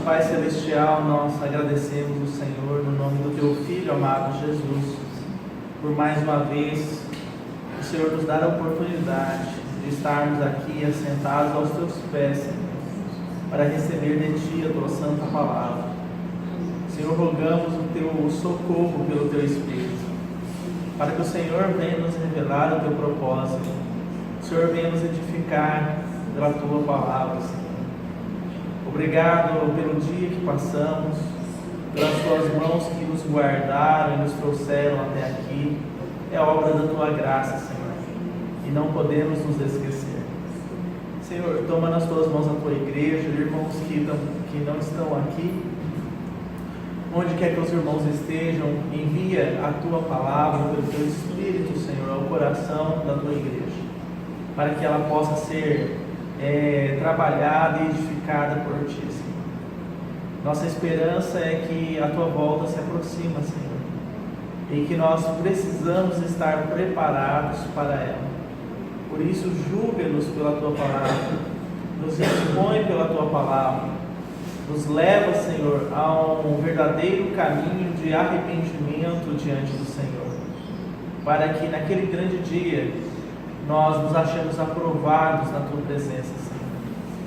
Pai Celestial, nós agradecemos o Senhor no nome do Teu Filho amado Jesus, por mais uma vez o Senhor nos dar a oportunidade de estarmos aqui assentados aos Teus pés, Senhor, para receber de Ti a Tua Santa Palavra. Senhor, rogamos o Teu socorro pelo Teu Espírito, para que o Senhor venha nos revelar o Teu propósito, o Senhor venha nos edificar pela Tua Palavra, Senhor. Obrigado pelo dia que passamos, pelas Tuas mãos que nos guardaram e nos trouxeram até aqui. É obra da Tua graça, Senhor, e não podemos nos esquecer. Senhor, toma nas Tuas mãos a Tua igreja, irmãos que não estão aqui, onde quer que os irmãos estejam, envia a Tua palavra pelo Teu Espírito, Senhor, ao coração da Tua igreja, para que ela possa ser trabalhada e edificada por Ti, Senhor. Nossa esperança é que a Tua volta se aproxima, Senhor, e que nós precisamos estar preparados para ela. Por isso, julga-nos pela Tua palavra, nos expõe pela Tua palavra, nos leva, Senhor, a um verdadeiro caminho de arrependimento diante do Senhor, para que naquele grande dia nós nos achemos aprovados na Tua presença, Senhor,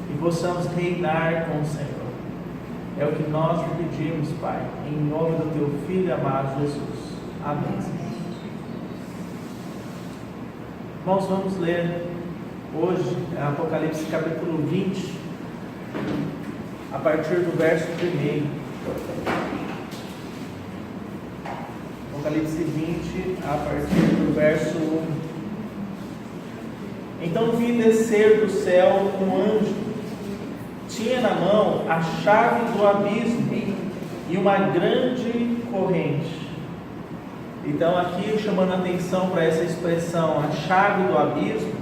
e possamos reinar com o Senhor. É o que nós te pedimos, Pai, em nome do Teu Filho amado Jesus. Amém, Senhor. Irmãos, vamos ler hoje Apocalipse capítulo 20, a partir do verso 1. Apocalipse 20, a partir do verso 1. Então vi descer do céu um anjo, tinha na mão a chave do abismo e uma grande corrente. Então aqui chamando a atenção para essa expressão, a chave do abismo,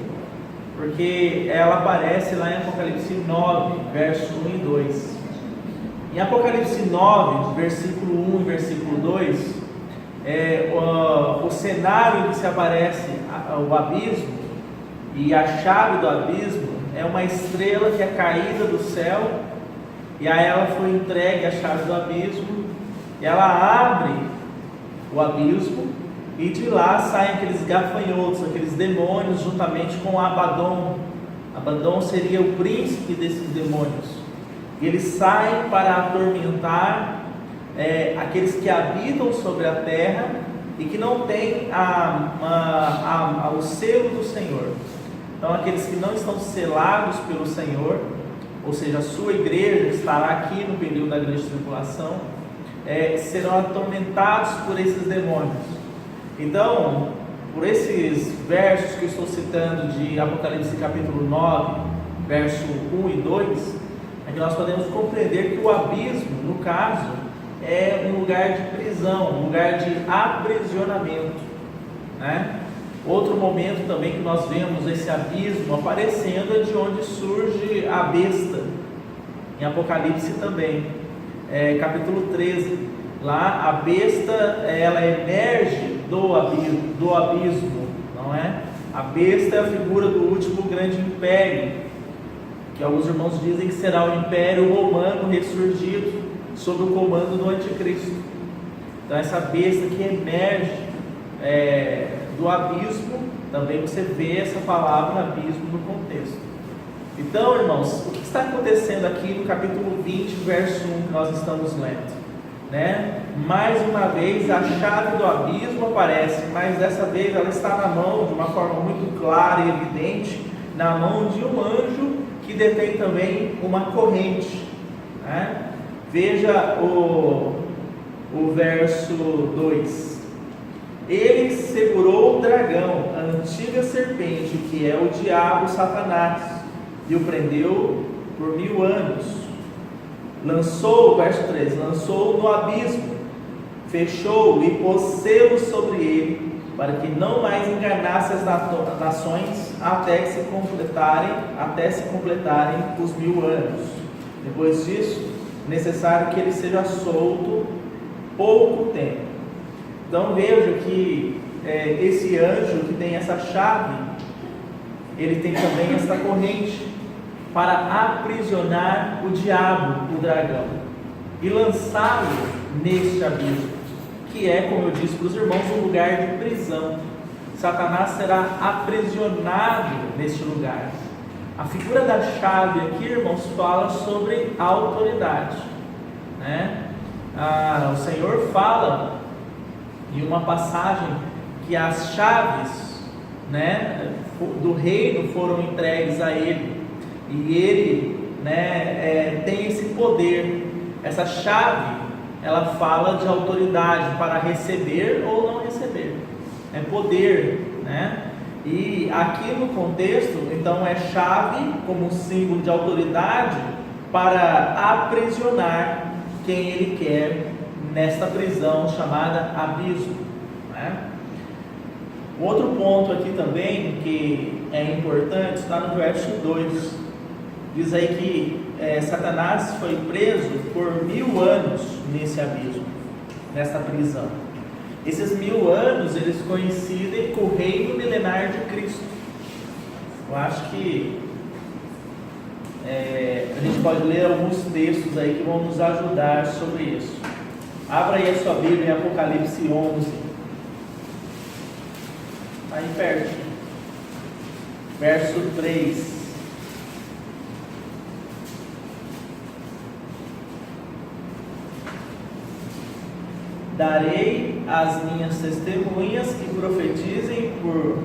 porque ela aparece lá em Apocalipse 9, verso 1 e 2. Em Apocalipse 9, versículo 1 e versículo 2, o cenário em que se aparece o abismo e a chave do abismo é uma estrela que é caída do céu, e a ela foi entregue a chave do abismo, e ela abre o abismo, e de lá saem aqueles gafanhotos, aqueles demônios, juntamente com Abaddon. Abaddon seria o príncipe desses demônios, e eles saem para atormentar aqueles que habitam sobre a terra e que não têm o selo do Senhor. Então aqueles que não estão selados pelo Senhor, ou seja, a sua igreja estará aqui no período da grande tribulação, serão atormentados por esses demônios. Então, por esses versos que eu estou citando de Apocalipse capítulo 9, verso 1 e 2, é que nós podemos compreender que o abismo, no caso, é um lugar de prisão, um lugar de aprisionamento, né? Outro momento também que nós vemos esse abismo aparecendo é de onde surge a besta, em Apocalipse também, capítulo 13. Lá a besta, ela emerge do abismo, não é? A besta é a figura do último grande império, que alguns irmãos dizem que será o Império Romano ressurgido sob o comando do Anticristo. Então essa besta que emerge do abismo, também você vê essa palavra abismo no contexto. Então, irmãos, o que está acontecendo aqui no capítulo 20, verso 1 que nós estamos lendo, né? Mais uma vez a chave do abismo aparece, mas dessa vez ela está na mão, de uma forma muito clara e evidente, na mão de um anjo que detém também uma corrente, né? Veja o verso 2. Ele segurou o dragão, a antiga serpente, que é o diabo Satanás, e o prendeu por 1000 anos. Verso 3, lançou-o no abismo, fechou-o e pôs selo sobre ele, para que não mais enganasse as nações até se completarem os 1000 anos. Depois disso, necessário que ele seja solto pouco tempo. Então veja que esse anjo que tem essa chave, ele tem também essa corrente, para aprisionar o diabo, o dragão, e lançá-lo neste abismo, que é, como eu disse para os irmãos, um lugar de prisão. Satanás será aprisionado neste lugar. A figura da chave aqui, irmãos, fala sobre a autoridade, né? O Senhor fala em uma passagem que as chaves, né, do reino foram entregues a ele, e ele, né, tem esse poder. Essa chave, ela fala de autoridade para receber ou não receber, é poder, né? E aqui no contexto, então, é chave como símbolo de autoridade para aprisionar quem ele quer nesta prisão chamada abismo, né? Outro ponto aqui também que é importante está no verso 2. Diz aí que Satanás foi preso por 1000 anos nesse abismo, nessa prisão. Esses 1000 anos, eles coincidem com o reino milenar de Cristo. Eu acho que a gente pode ler alguns textos aí que vão nos ajudar sobre isso. Abra aí a sua Bíblia em Apocalipse 11. Aí perto. Verso 3. Darei às minhas testemunhas que profetizem por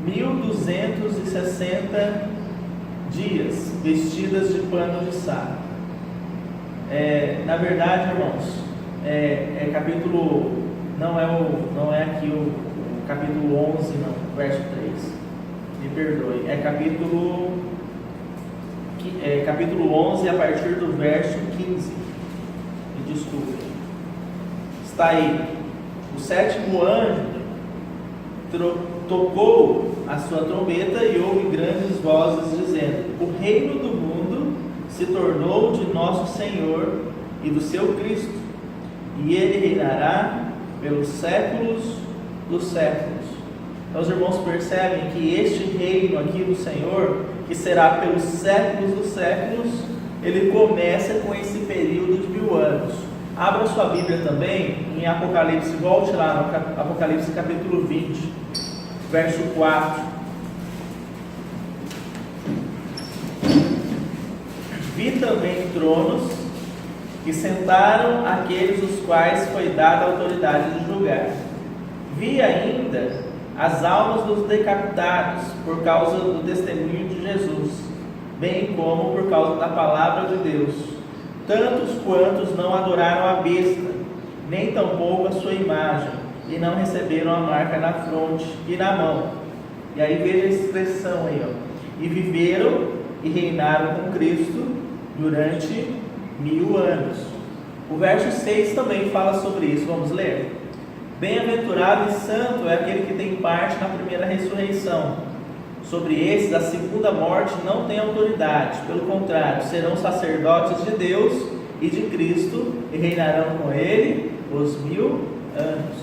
1260 dias, vestidas de pano de saco. Na verdade, irmãos, capítulo, não é aqui o capítulo 11, não, verso 3. Me perdoe, capítulo 11 a partir do verso 15. Me desculpe. Está aí: o sétimo anjo tocou a sua trombeta e houve grandes vozes dizendo: o reino do mundo se tornou de nosso Senhor e do seu Cristo, e ele reinará pelos séculos dos séculos. Então os irmãos percebem que este reino aqui do Senhor, que será pelos séculos dos séculos, ele começa com esse período de 1000 anos. Abra sua Bíblia também em Apocalipse, volte lá no Apocalipse capítulo 20, verso 4. Vi também tronos, e sentaram aqueles os quais foi dada a autoridade de julgar. Vi ainda as almas dos decapitados por causa do testemunho de Jesus, bem como por causa da palavra de Deus, tantos quantos não adoraram a besta, nem tampouco a sua imagem, e não receberam a marca na fronte e na mão. E aí veja a expressão aí, ó. E viveram e reinaram com Cristo durante 1000 anos. O verso 6 também fala sobre isso. Vamos ler? Bem-aventurado e santo é aquele que tem parte na primeira ressurreição. Sobre esses, a segunda morte não tem autoridade. Pelo contrário, serão sacerdotes de Deus e de Cristo e reinarão com Ele os 1000 anos.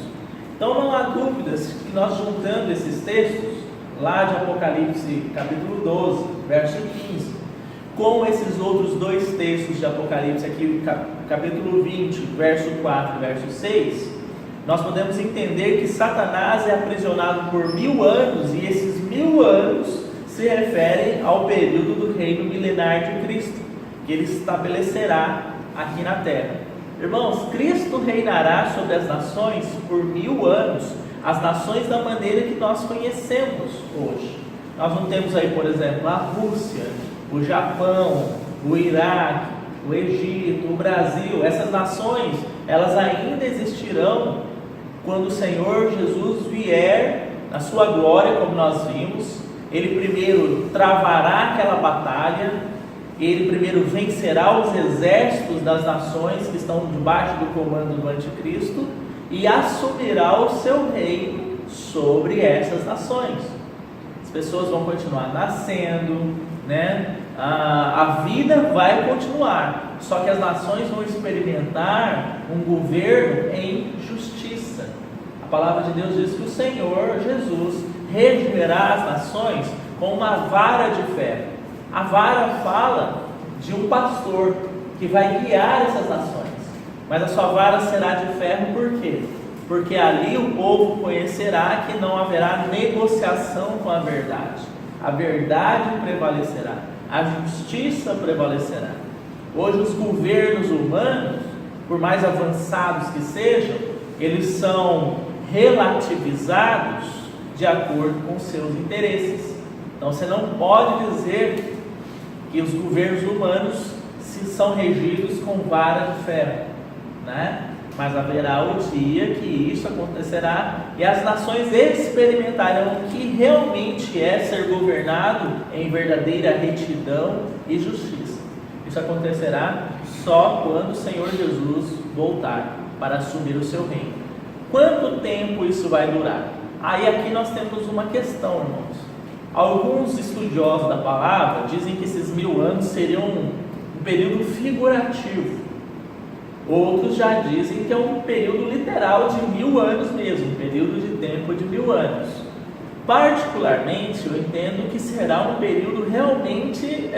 Então não há dúvidas que nós, juntando esses textos, lá de Apocalipse capítulo 12, verso 15, com esses outros dois textos de Apocalipse aqui, capítulo 20, verso 4 e verso 6, nós podemos entender que Satanás é aprisionado por 1000 anos, e esses 1000 anos se referem ao período do reino milenar de Cristo, que ele estabelecerá aqui na terra. Irmãos, Cristo reinará sobre as nações por 1000 anos, as nações da maneira que nós conhecemos hoje. Nós não temos aí, por exemplo, a Rússia, o Japão, o Iraque, o Egito, o Brasil. Essas nações, elas ainda existirão quando o Senhor Jesus vier na sua glória, como nós vimos. Ele primeiro travará aquela batalha, ele primeiro vencerá os exércitos das nações que estão debaixo do comando do anticristo e assumirá o seu reino sobre essas nações. As pessoas vão continuar nascendo, né? A vida vai continuar, só que as nações vão experimentar um governo em justiça. A palavra de Deus diz que o Senhor Jesus regimerá as nações com uma vara de ferro. A vara fala de um pastor que vai guiar essas nações, mas a sua vara será de ferro. Por quê? Porque ali o povo conhecerá que não haverá negociação com a verdade prevalecerá, a justiça prevalecerá. Hoje os governos humanos, por mais avançados que sejam, eles são relativizados de acordo com seus interesses. Então você não pode dizer que os governos humanos são regidos com vara de ferro, né? Mas haverá o dia que isso acontecerá e as nações experimentarão o que realmente é ser governado em verdadeira retidão e justiça. Isso acontecerá só quando o Senhor Jesus voltar para assumir o seu reino. Quanto tempo isso vai durar? Aí aqui nós temos uma questão, irmãos. Alguns estudiosos da palavra dizem que esses 1000 anos seriam um período figurativo. Outros já dizem que é um período literal de 1000 anos mesmo, um período de tempo de 1000 anos. Particularmente, eu entendo que será um período realmente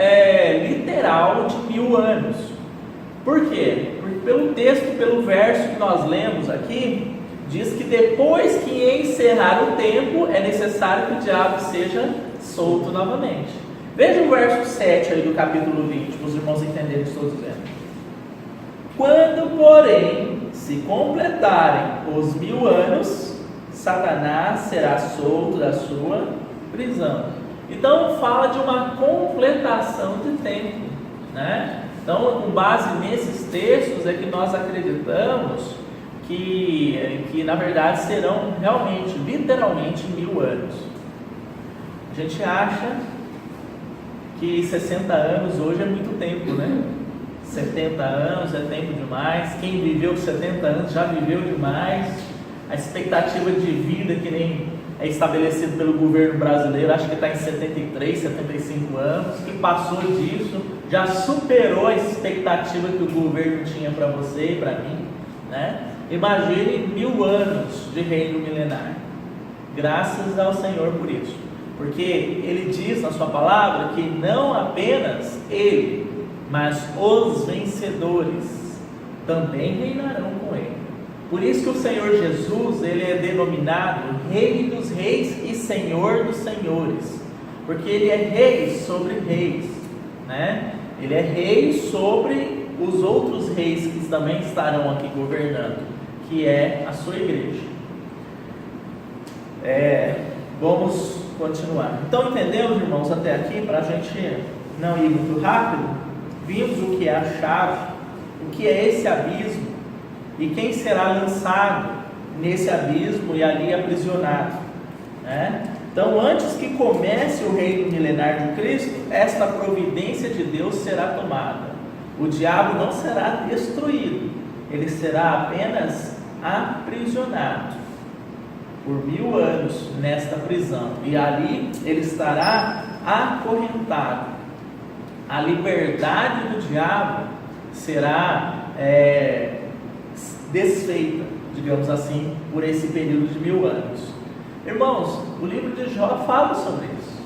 literal de 1000 anos. Por quê? Porque pelo texto, pelo verso que nós lemos aqui, diz que depois que encerrar o tempo, é necessário que o diabo seja solto novamente. Veja o verso 7 aí do capítulo 20, para os irmãos entenderem o que estou dizendo. Quando, porém, se completarem os 1000 anos, Satanás será solto da sua prisão. Então fala de uma completação de tempo, né? Então, com base nesses textos é que nós acreditamos que na verdade serão realmente, literalmente 1000 anos. A gente acha que 60 anos hoje é muito tempo, né? 70 anos é tempo demais. Quem viveu 70 anos já viveu demais. A expectativa de vida que nem é estabelecido pelo governo brasileiro, acho que está em 73, 75 anos. Quem passou disso já superou a expectativa que o governo tinha para você e para mim, né? Imagine 1000 anos de reino milenar. Graças ao Senhor por isso, porque Ele diz na sua palavra que não apenas Ele, mas os vencedores também reinarão com Ele. Por isso que o Senhor Jesus, Ele é denominado Rei dos Reis e Senhor dos Senhores, porque Ele é Rei sobre reis, né? Ele é Rei sobre os outros reis que também estarão aqui governando, que é a sua igreja. Vamos continuar. Então entendemos, irmãos, até aqui, para a gente não ir muito rápido. Vimos o que é a chave, o que é esse abismo e quem será lançado nesse abismo e ali aprisionado, né? Então, antes que comece o reino milenar de Cristo, esta providência de Deus será tomada. O diabo não será destruído, ele será apenas aprisionado por 1000 anos nesta prisão, e ali ele estará acorrentado. A liberdade do diabo será desfeita, digamos assim, por esse período de 1000 anos. Irmãos, o livro de Jó fala sobre isso.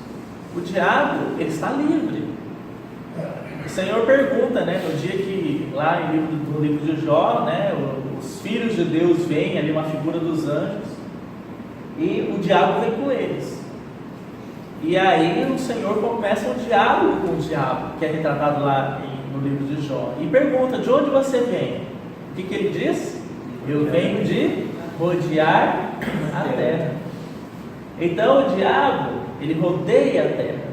O diabo, ele está livre. O Senhor pergunta, né, no dia que, lá no livro de Jó, né, os filhos de Deus veem ali uma figura dos anjos, e o diabo vem com eles. E aí o Senhor começa um diálogo com o diabo, que é retratado lá no livro de Jó, e pergunta: de onde você vem? O que ele diz? Eu venho de rodear a terra. Então o diabo, ele rodeia a terra.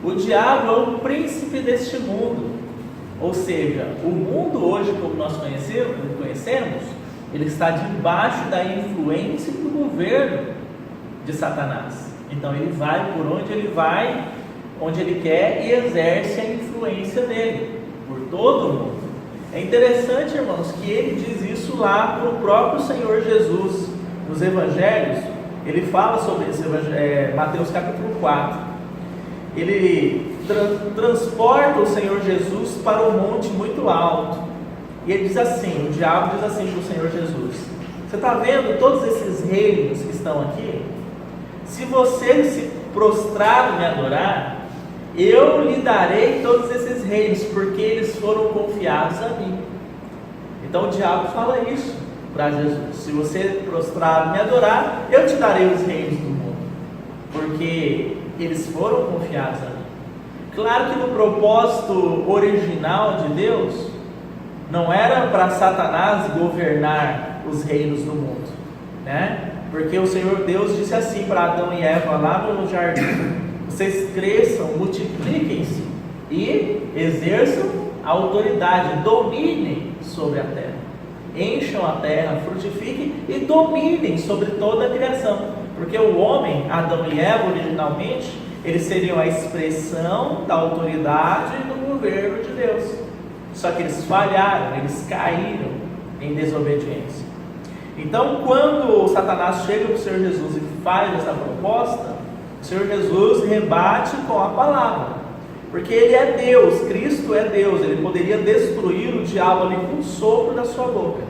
O diabo é o príncipe deste mundo, ou seja, o mundo hoje como nós conhecemos, ele está debaixo da influência do governo de Satanás. Então ele vai por onde ele vai, onde ele quer, e exerce a influência dele por todo o mundo. É interessante, irmãos, que ele diz isso lá para o próprio Senhor Jesus. Nos evangelhos, ele fala sobre isso, Mateus capítulo 4. Ele transporta o Senhor Jesus para um monte muito alto. E ele diz assim, o diabo diz assim para o Senhor Jesus: você está vendo todos esses reinos que estão aqui? Se você se prostrar e me adorar, eu lhe darei todos esses reinos, porque eles foram confiados a mim. Então o diabo fala isso para Jesus: se você prostrar e me adorar, eu te darei os reinos do mundo, porque eles foram confiados a mim. Claro que no propósito original de Deus, não era para Satanás governar os reinos do mundo, né? Porque o Senhor Deus disse assim para Adão e Eva lá no jardim: vocês cresçam, multipliquem-se e exerçam a autoridade, dominem sobre a terra, encham a terra, frutifiquem e dominem sobre toda a criação. Porque o homem, Adão e Eva originalmente, eles seriam a expressão da autoridade e do governo de Deus. Só que eles falharam, eles caíram em desobediência. Então, quando Satanás chega para o Senhor Jesus e faz essa proposta, o Senhor Jesus rebate com a palavra, porque Ele é Deus, Cristo é Deus, Ele poderia destruir o diabo ali com um sopro da sua boca.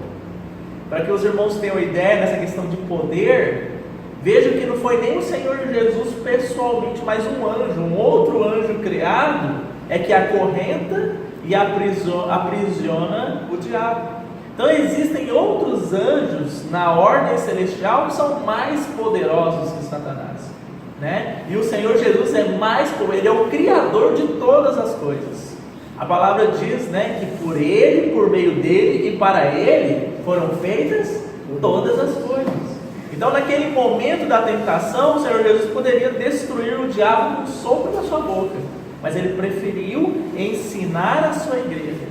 Para que os irmãos tenham ideia nessa questão de poder, vejam que não foi nem o Senhor Jesus pessoalmente, mas um outro anjo criado, é que acorrenta e aprisiona o diabo. Então existem outros anjos na ordem celestial que são mais poderosos que Satanás, né? E o Senhor Jesus é mais poderoso, Ele é o Criador de todas as coisas. A palavra diz, né, que por Ele, por meio dEle e para Ele foram feitas todas as coisas. Então naquele momento da tentação, o Senhor Jesus poderia destruir o diabo com o sopro da sua boca, mas Ele preferiu ensinar a sua igreja.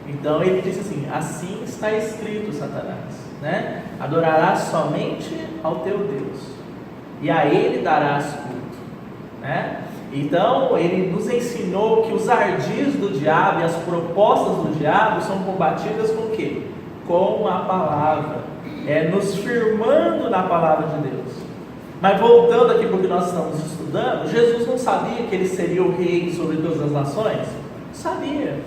Então Ele disse assim: assim está escrito, Satanás, né? Adorarás somente ao teu Deus, e a Ele darás culto, né? Então Ele nos ensinou que os ardis do diabo e as propostas do diabo são combatidas com o quê? Com a palavra, nos firmando na palavra de Deus. Mas voltando aqui para o que nós estamos estudando, Jesus não sabia que Ele seria o rei sobre todas as nações? Sabia.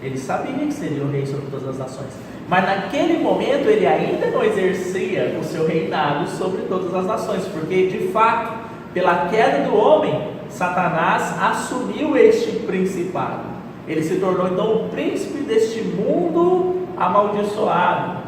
Ele sabia que seria o rei sobre todas as nações, mas naquele momento Ele ainda não exercia o seu reinado sobre todas as nações, porque de fato, pela queda do homem, Satanás assumiu este principado. Ele se tornou então o príncipe deste mundo amaldiçoado,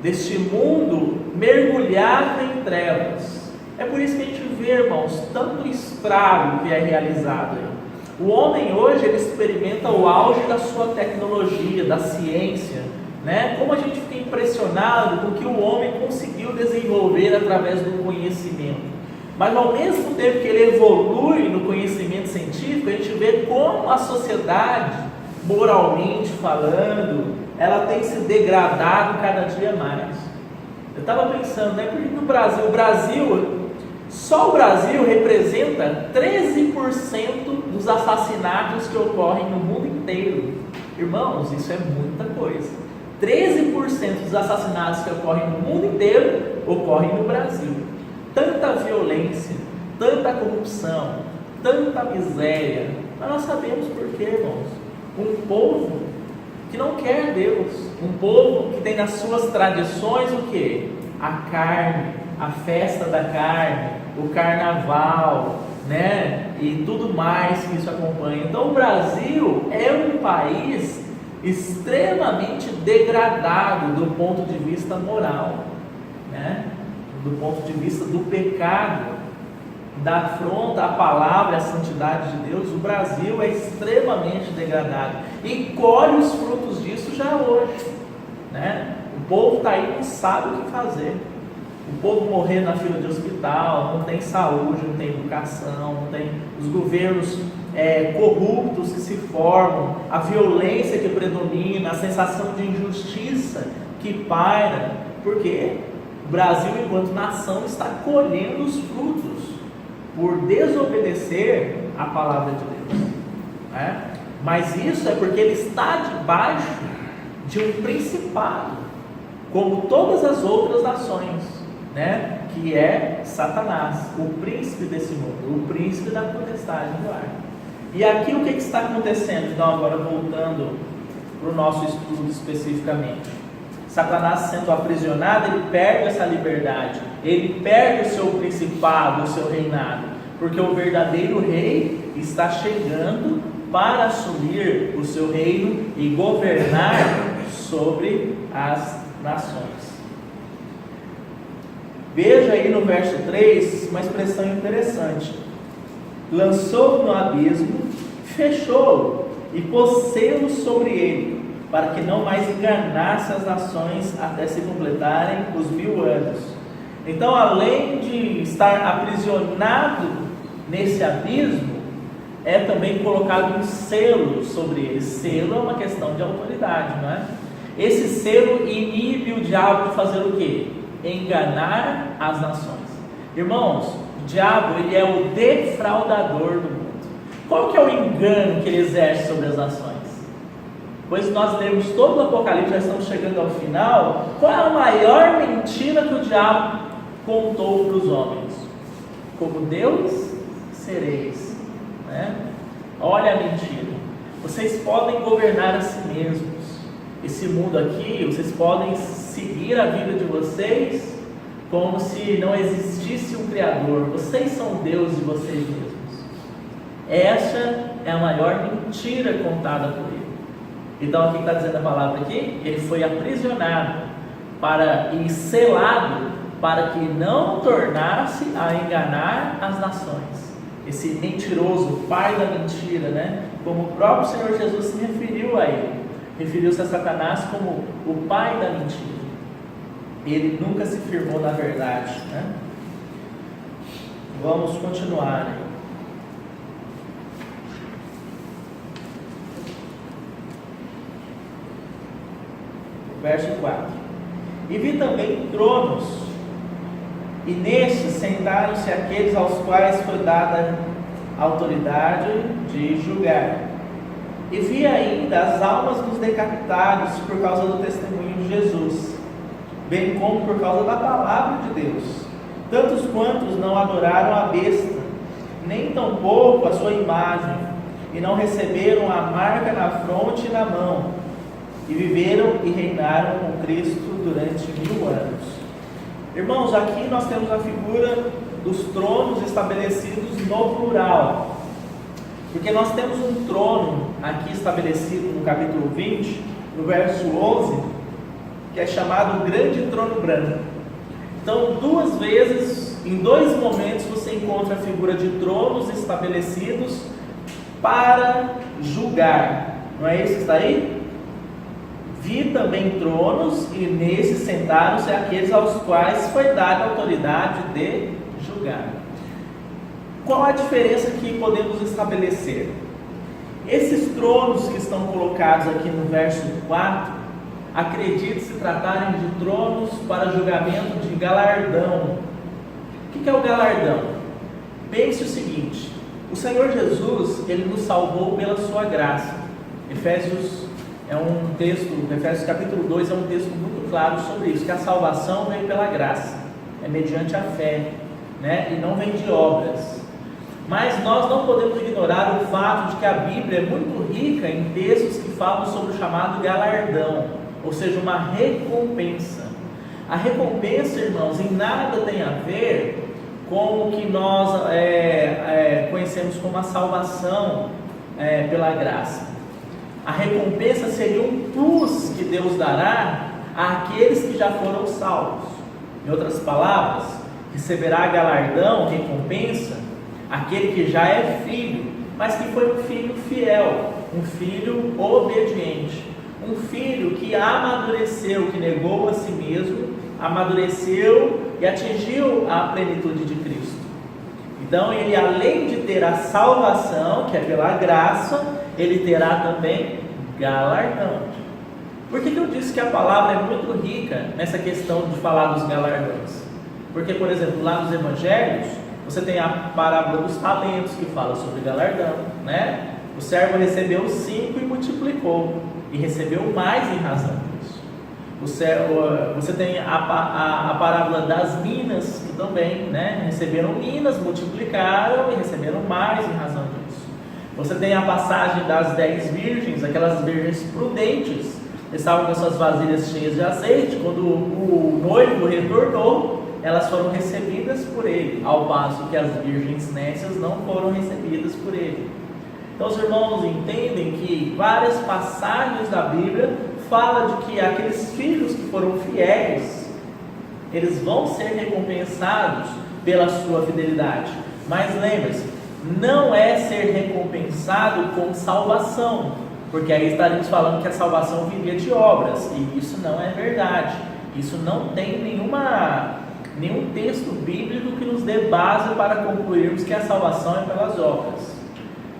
deste mundo mergulhado em trevas. É por isso que a gente vê, irmãos, tanto estrago que é realizado aí. O homem hoje, ele experimenta o auge da sua tecnologia, da ciência, né? Como a gente fica impressionado com o que o homem conseguiu desenvolver através do conhecimento. Mas ao mesmo tempo que ele evolui no conhecimento científico, a gente vê como a sociedade, moralmente falando, ela tem se degradado cada dia mais. Eu estava pensando, né? Porque no só o Brasil representa 13% dos assassinatos que ocorrem no mundo inteiro. Irmãos, isso é muita coisa. 13% dos assassinatos que ocorrem no mundo inteiro ocorrem no Brasil. Tanta violência, tanta corrupção, tanta miséria. Mas nós sabemos por quê, irmãos. Um povo que não quer Deus, um povo que tem nas suas tradições o quê? A carne, a festa da carne, o carnaval, né? E tudo mais que isso acompanha. Então o Brasil é um país extremamente degradado do ponto de vista moral, né? Do ponto de vista do pecado, da afronta à palavra, à santidade de Deus. O Brasil é extremamente degradado e colhe os frutos disso já hoje, né? O povo está aí, não sabe o que fazer. O povo morrer na fila de hospital, não tem saúde, não tem educação, não tem os governos corruptos que se formam, a violência que predomina, a sensação de injustiça que paira, porque o Brasil, enquanto nação, está colhendo os frutos por desobedecer a palavra de Deus, né? Mas isso é porque ele está debaixo de um principado, como todas as outras nações, né? Que é Satanás, o príncipe desse mundo, o príncipe da potestade do ar. E aqui o que está acontecendo? Então agora voltando para o nosso estudo especificamente, Satanás sendo aprisionado, ele perde essa liberdade, ele perde o seu principado, o seu reinado, porque o verdadeiro rei está chegando para assumir o seu reino e governar sobre as nações. Veja aí no verso 3 uma expressão interessante: lançou no abismo, fechou-o e pôs selos sobre ele, para que não mais enganasse as nações até se completarem os 1000 anos. Então, além de estar aprisionado nesse abismo, é também colocado um selo sobre ele. Selo é uma questão de autoridade, não é? Esse selo inibe o diabo de fazer o quê? Enganar as nações. Irmãos, o diabo, ele é o defraudador do mundo. Qual que é o engano que ele exerce sobre as nações? Pois nós lemos todo o Apocalipse, já estamos chegando ao final. Qual é a maior mentira que o diabo contou para os homens? Como Deus sereis, né? Olha a mentira. Vocês podem governar a si mesmos. Esse mundo aqui, vocês podem seguir a vida de vocês como se não existisse um Criador. Vocês são Deus de vocês mesmos. Essa é a maior mentira contada por ele. Então, o que está dizendo a palavra aqui? Ele foi aprisionado e selado para que não tornasse a enganar as nações. Esse mentiroso, pai da mentira, né? Como o próprio Senhor Jesus se referiu a ele. Referiu-se a Satanás como o pai da mentira. Ele nunca se firmou na verdade, né? Vamos continuar aí. Verso 4: e vi também tronos, e nestes sentaram-se aqueles aos quais foi dada a autoridade de julgar. E vi ainda as almas dos decapitados por causa do testemunho de Jesus, bem como por causa da palavra de Deus, tantos quantos não adoraram a besta, nem tampouco a sua imagem, e não receberam a marca na fronte e na mão, e viveram e reinaram com Cristo durante 1000 anos. Irmãos, aqui nós temos a figura dos tronos estabelecidos no plural, porque nós temos um trono aqui estabelecido no capítulo 20, no verso 11, que é chamado o grande trono branco. Então, 2 vezes, em 2 momentos, você encontra a figura de tronos estabelecidos para julgar. Não é isso que está aí? Vi também tronos, e nesses sentaram-se aqueles aos quais foi dada a autoridade de julgar. Qual a diferença que podemos estabelecer? Esses tronos que estão colocados aqui no verso 4, acredito se tratarem de tronos para julgamento de galardão. O que é o galardão? Pense o seguinte: o Senhor Jesus, ele nos salvou pela sua graça. Efésios capítulo 2 é um texto muito claro sobre isso, que a salvação vem pela graça, é mediante a fé, né? E não vem de obras. Mas nós não podemos ignorar o fato de que a Bíblia é muito rica em textos que falam sobre o chamado galardão, ou seja, uma recompensa. A recompensa, irmãos, em nada tem a ver com o que nós conhecemos como a salvação pela graça. A recompensa seria um plus que Deus dará àqueles que já foram salvos. Em outras palavras, receberá galardão, recompensa, aquele que já é filho, mas que foi um filho fiel, um filho obediente, um filho que amadureceu, que negou a si mesmo, amadureceu e atingiu a plenitude de Cristo. Então, ele, além de ter a salvação, que é pela graça, ele terá também galardão. Por que eu disse que a palavra é muito rica nessa questão de falar dos galardões? Porque, por exemplo, lá nos evangelhos, você tem a parábola dos talentos que fala sobre galardão, né? O servo recebeu 5 e multiplicou, e recebeu mais em razão disso. Você tem a parábola das minas, que também, né, receberam minas, multiplicaram e receberam mais em razão disso. Você tem a passagem das 10 virgens, aquelas virgens prudentes, estavam com suas vasilhas cheias de azeite, quando o noivo retornou, elas foram recebidas por ele, ao passo que as virgens nécias não foram recebidas por ele. Então os irmãos entendem que várias passagens da Bíblia falam de que aqueles filhos que foram fiéis, eles vão ser recompensados pela sua fidelidade. Mas lembre-se, não é ser recompensado com salvação, porque aí estaríamos falando que a salvação viria de obras, e isso não é verdade. Isso não tem nenhum texto bíblico que nos dê base para concluirmos que a salvação é pelas obras.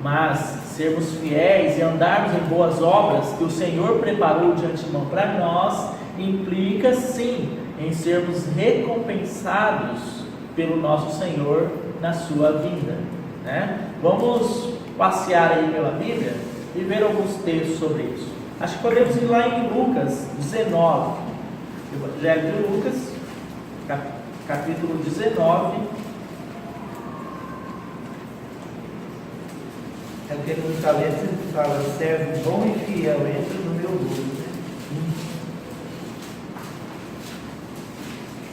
Mas sermos fiéis e andarmos em boas obras que o Senhor preparou de antemão para nós, implica sim em sermos recompensados pelo nosso Senhor na sua vinda, né? Vamos passear aí pela Bíblia e ver alguns textos sobre isso. Acho que podemos ir lá em Lucas 19, Evangelho de Lucas, capítulo 19. É porque no talento sempre fala, servo bom e fiel, entra no meu gozo.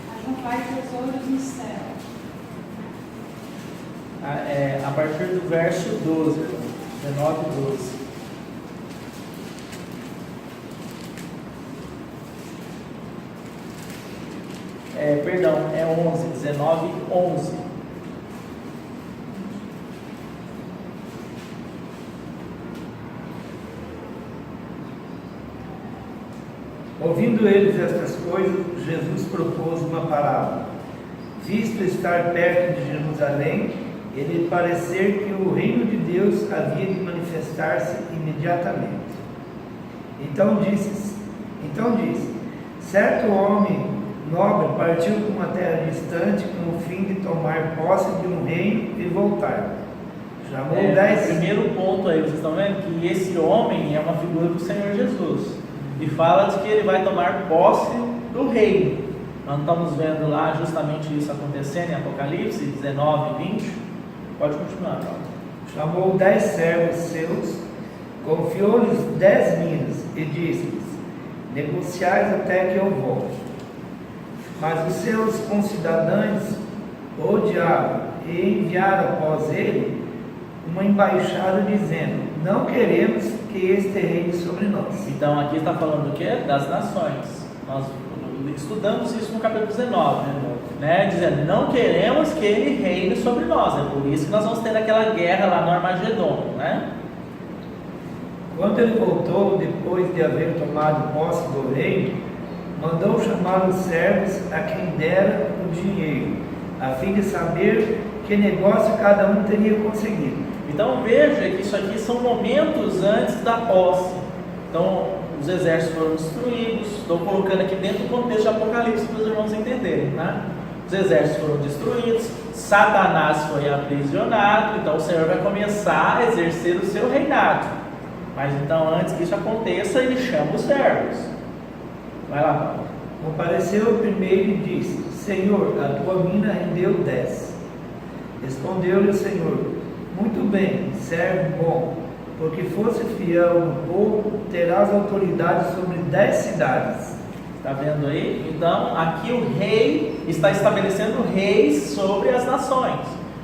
Mas não faz tesouros no céu. A partir do verso 12, 19 e 12. Perdão, é 11, 19 e 11. Ouvindo eles estas coisas, Jesus propôs uma parábola. Visto estar perto de Jerusalém, ele parecer que o reino de Deus havia de manifestar-se imediatamente. Então disse, certo homem nobre partiu para uma terra distante com o fim de tomar posse de um reino e voltar. Chamou 10. O primeiro ponto aí, vocês estão vendo que esse homem é uma figura do Senhor Jesus. E fala de que ele vai tomar posse do reino. Nós estamos vendo lá justamente isso acontecendo em Apocalipse 19 e 20. Pode continuar, Paulo. Chamou 10 servos seus, confiou-lhes 10 minas e disse-lhes: negociais até que eu volte. Mas os seus concidadãos o odiaram e enviaram após ele uma embaixada dizendo: não queremos que este reine sobre nós. Então aqui está falando do quê? Das nações. Nós estudamos isso no capítulo 19, né? Dizendo, não queremos que ele reine sobre nós. É por isso que nós vamos ter aquela guerra lá no Armagedon, né? Quando ele voltou, depois de haver tomado posse do reino, mandou chamar os servos a quem dera o dinheiro, a fim de saber que negócio cada um teria conseguido. Então veja que isso aqui são momentos antes da posse. Então os exércitos foram destruídos. Estou colocando aqui dentro do contexto de Apocalipse para os irmãos entenderem, né? Os exércitos foram destruídos, Satanás foi aprisionado. Então o Senhor vai começar a exercer o seu reinado. Mas então antes que isso aconteça, ele chama os servos. Vai lá, Paulo. Compareceu o primeiro e disse: Senhor, a tua mina rendeu 10. Respondeu-lhe o Senhor: muito bem, servo bom, porque fosse fiel no pouco, terás autoridade sobre 10 cidades. Está vendo aí? Então, aqui o rei está estabelecendo reis sobre as nações.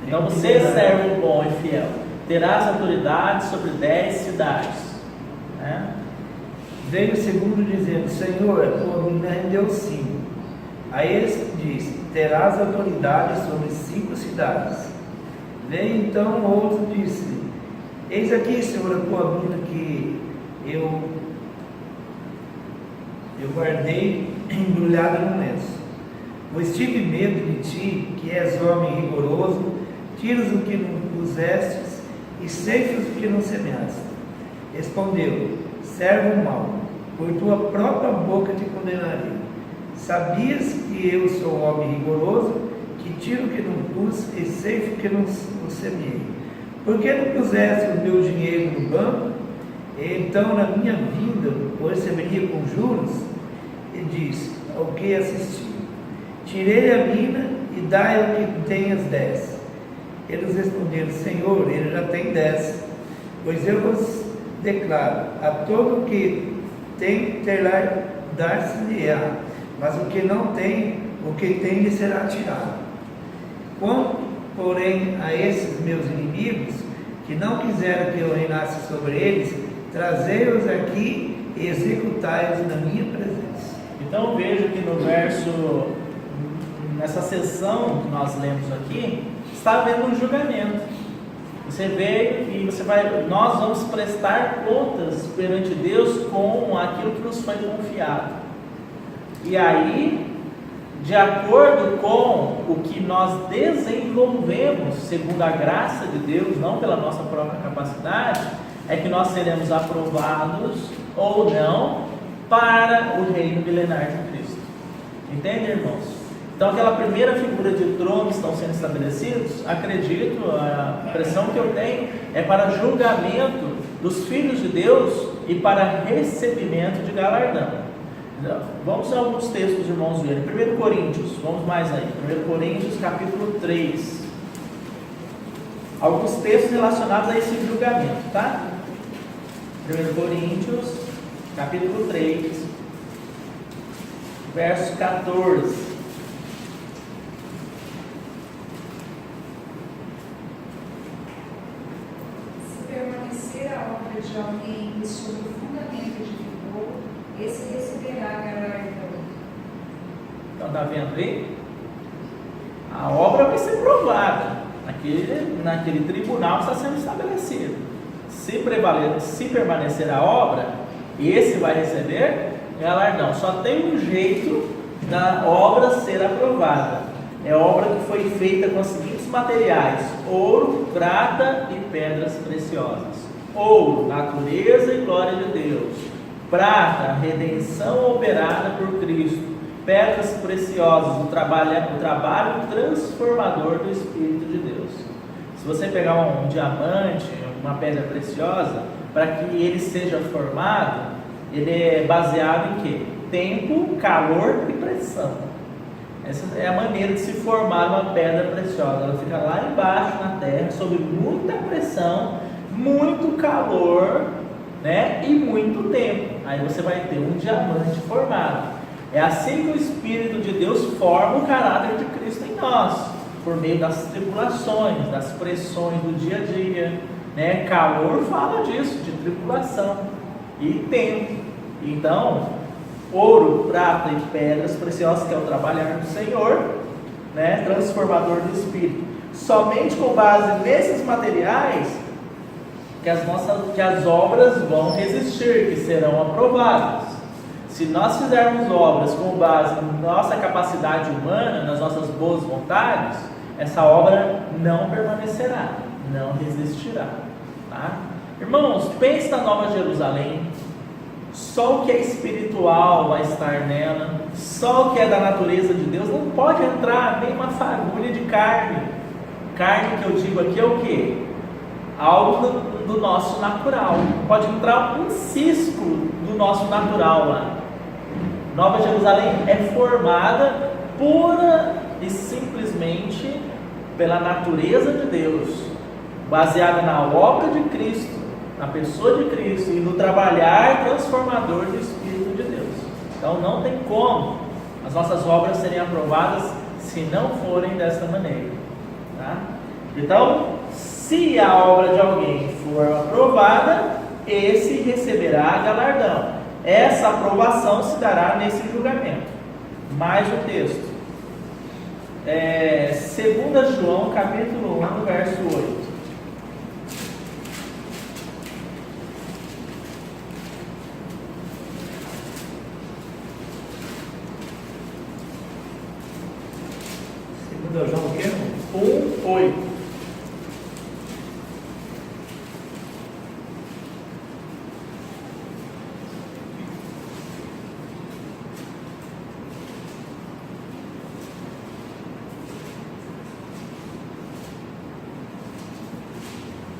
Então, você, servo bom e fiel, terás autoridade sobre 10 cidades. Né? Veio o segundo dizendo: Senhor, a tua mina rendeu 5. A este disse: terás autoridade sobre 5 cidades. Veio então outro e disse: eis aqui, Senhor, a tua mina que eu guardei embrulhada no lenço. Pois tive medo de ti, que és homem rigoroso, tiras o que não pusestes e ceifas o que não semeaste. Respondeu: servo mau, por tua própria boca te condenarei. Sabias que eu sou homem rigoroso, que tiro o que não pus e ceifo o que não semeei? Por que não puseste o meu dinheiro no banco? E então na minha vinda o receberia com juros? E disse: ao que assisti? Tirei a mina e dai ao que tenhas 10. Eles responderam: Senhor, ele já tem 10. Pois eu vos declaro: a todo o que tem, terá dar-se-lhe-á, mas o que não tem, porque tem de ser atirado. Quanto, porém, a esses meus inimigos, que não quiseram que eu reinasse sobre eles, trazei-os aqui e executai-os na minha presença. Então veja que no verso, nessa sessão que nós lemos aqui, está havendo um julgamento. Você vê e nós vamos prestar contas perante Deus com aquilo que nos foi confiado. E aí, de acordo com o que nós desenvolvemos, segundo a graça de Deus, não pela nossa própria capacidade, é que nós seremos aprovados ou não para o reino milenar de Cristo. Entende, irmãos? Então, aquela primeira figura de tronos estão sendo estabelecidos, acredito, a impressão que eu tenho é para julgamento dos filhos de Deus e para recebimento de galardão. Vamos a alguns textos, irmãos, verem. 1 Coríntios, vamos mais aí. 1 Coríntios, capítulo 3. Alguns textos relacionados a esse julgamento, tá? 1 Coríntios, capítulo 3, verso 14. Permanecer a obra de alguém sobre o fundamento de vigor, esse receberá galardão. Então está vendo aí? A obra vai ser provada naquele tribunal que está sendo estabelecido. Se permanecer a obra, esse vai receber galardão. Só tem um jeito da obra ser aprovada. É obra que foi feita com os seguintes materiais: ouro, prata e pedras preciosas. Ouro, natureza e glória de Deus. Prata, redenção operada por Cristo. Pedras preciosas, o trabalho transformador do Espírito de Deus. Se você pegar um diamante, uma pedra preciosa, para que ele seja formado, ele é baseado em quê? Tempo, calor e pressão. Essa é a maneira de se formar uma pedra preciosa. Ela fica lá embaixo na terra, sob muita pressão, muito calor, né? E muito tempo. Aí você vai ter um diamante formado. É assim que o Espírito de Deus forma o caráter de Cristo em nós, por meio das tribulações, das pressões do dia a dia, né? Calor fala disso, de tribulação, e tempo. Então, ouro, prata e pedras preciosas, que é o trabalhar do Senhor, né? Transformador do Espírito. Somente com base nesses materiais que as obras vão resistir, que serão aprovadas. Se nós fizermos obras com base na nossa capacidade humana, nas nossas boas vontades, essa obra não permanecerá, não resistirá. Tá? Irmãos, pense na Nova Jerusalém. Só o que é espiritual vai estar nela, só o que é da natureza de Deus. Não pode entrar nem uma fagulha de carne. Carne que eu digo aqui é o quê? Algo do nosso natural. Pode entrar um cisco do nosso natural lá. Nova Jerusalém é formada pura e simplesmente pela natureza de Deus, baseada na obra de Cristo, na pessoa de Cristo e no trabalhar transformador do Espírito de Deus. Então não tem como as nossas obras serem aprovadas se não forem desta maneira. Tá? Então, se a obra de alguém for aprovada, esse receberá galardão. Essa aprovação se dará nesse julgamento. Mais o texto. 2 João, capítulo 1, verso 8. Segundo João o quê? 1:8.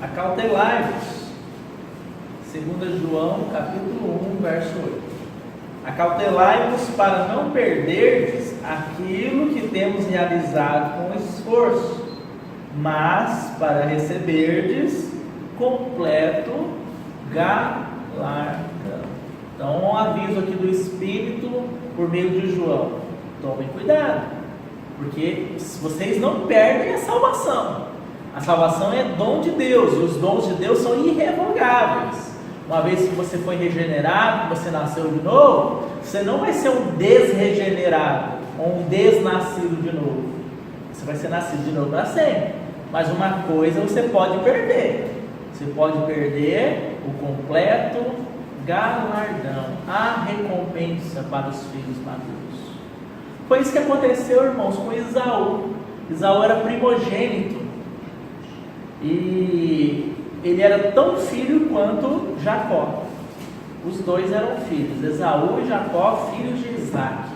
Acautelai-vos. 2 João, capítulo 1, verso 8. Acautelai-vos para não perderdes aquilo que temos realizado com esforço, mas para receberdes completo galardão. Então, um aviso aqui do Espírito por meio de João: tomem cuidado. Porque vocês não perdem a salvação. A salvação é dom de Deus, e os dons de Deus são irrevogáveis. Uma vez que você foi regenerado, que você nasceu de novo, você não vai ser um desregenerado, ou um desnascido de novo. Você vai ser nascido de novo para sempre. Mas uma coisa você pode perder. Você pode perder o completo galardão, a recompensa para os filhos maduros. Foi isso que aconteceu, irmãos, com Esaú. Esaú era primogênito. E ele era tão filho quanto Jacó. Os dois eram filhos, Esaú e Jacó, filhos de Isaac.